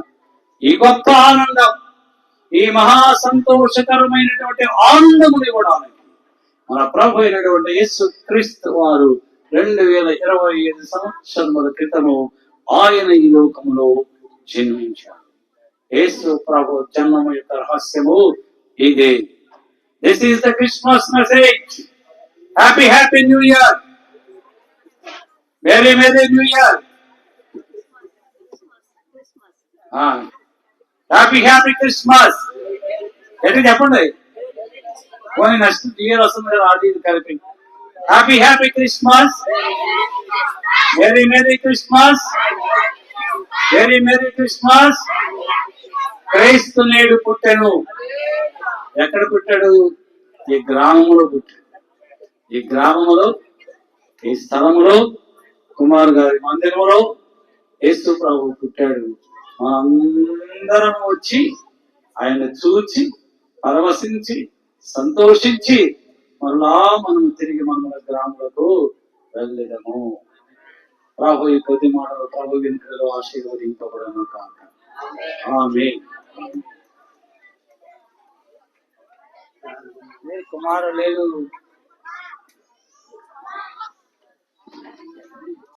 ఈ గొప్ప ఆనందం, ఈ మహా సంతోషకరమైనటువంటి ఆనందముని ఇవ్వడానికి మన ప్రభు అయినటువంటి యేసు క్రీస్తు వారు 2025 సంవత్సరముల క్రితము ఆయన ఈ లోకములో జన్మించారు. యేసు ప్రభు జన్మము యొక్క రహస్యము ఇదే. This is the Christmas message. Happy happy new year. Very very new year. Happy happy Christmas. ఎటు చెప్పండి. పోనీ నెక్స్ట్ ఇయర్ వస్తుంది కదా, అది ఇది కలిపి happy happy Christmas, merry merry Christmas, very merry Christmas. క్రైస్తు నేడు పుట్టెను. ఎక్కడ పుట్టాడు? ఈ గ్రామంలో పుట్టాడు. ఈ గ్రామంలో, ఈ స్థలంలో, కుమార్ గారి మందిరంలో యేసు ప్రభు పుట్టాడు. మనందరం వచ్చి ఆయన చూచి పరవశించి సంతోషించి మరలా మనం తిరిగి మన గ్రామాలకు వెళ్ళదము. ప్రభు ఈ కొద్ది మాటలు ప్రభు విందులో ఆశీర్వదింపబడను కాక. ఆమేన్. కుమారు లేదు.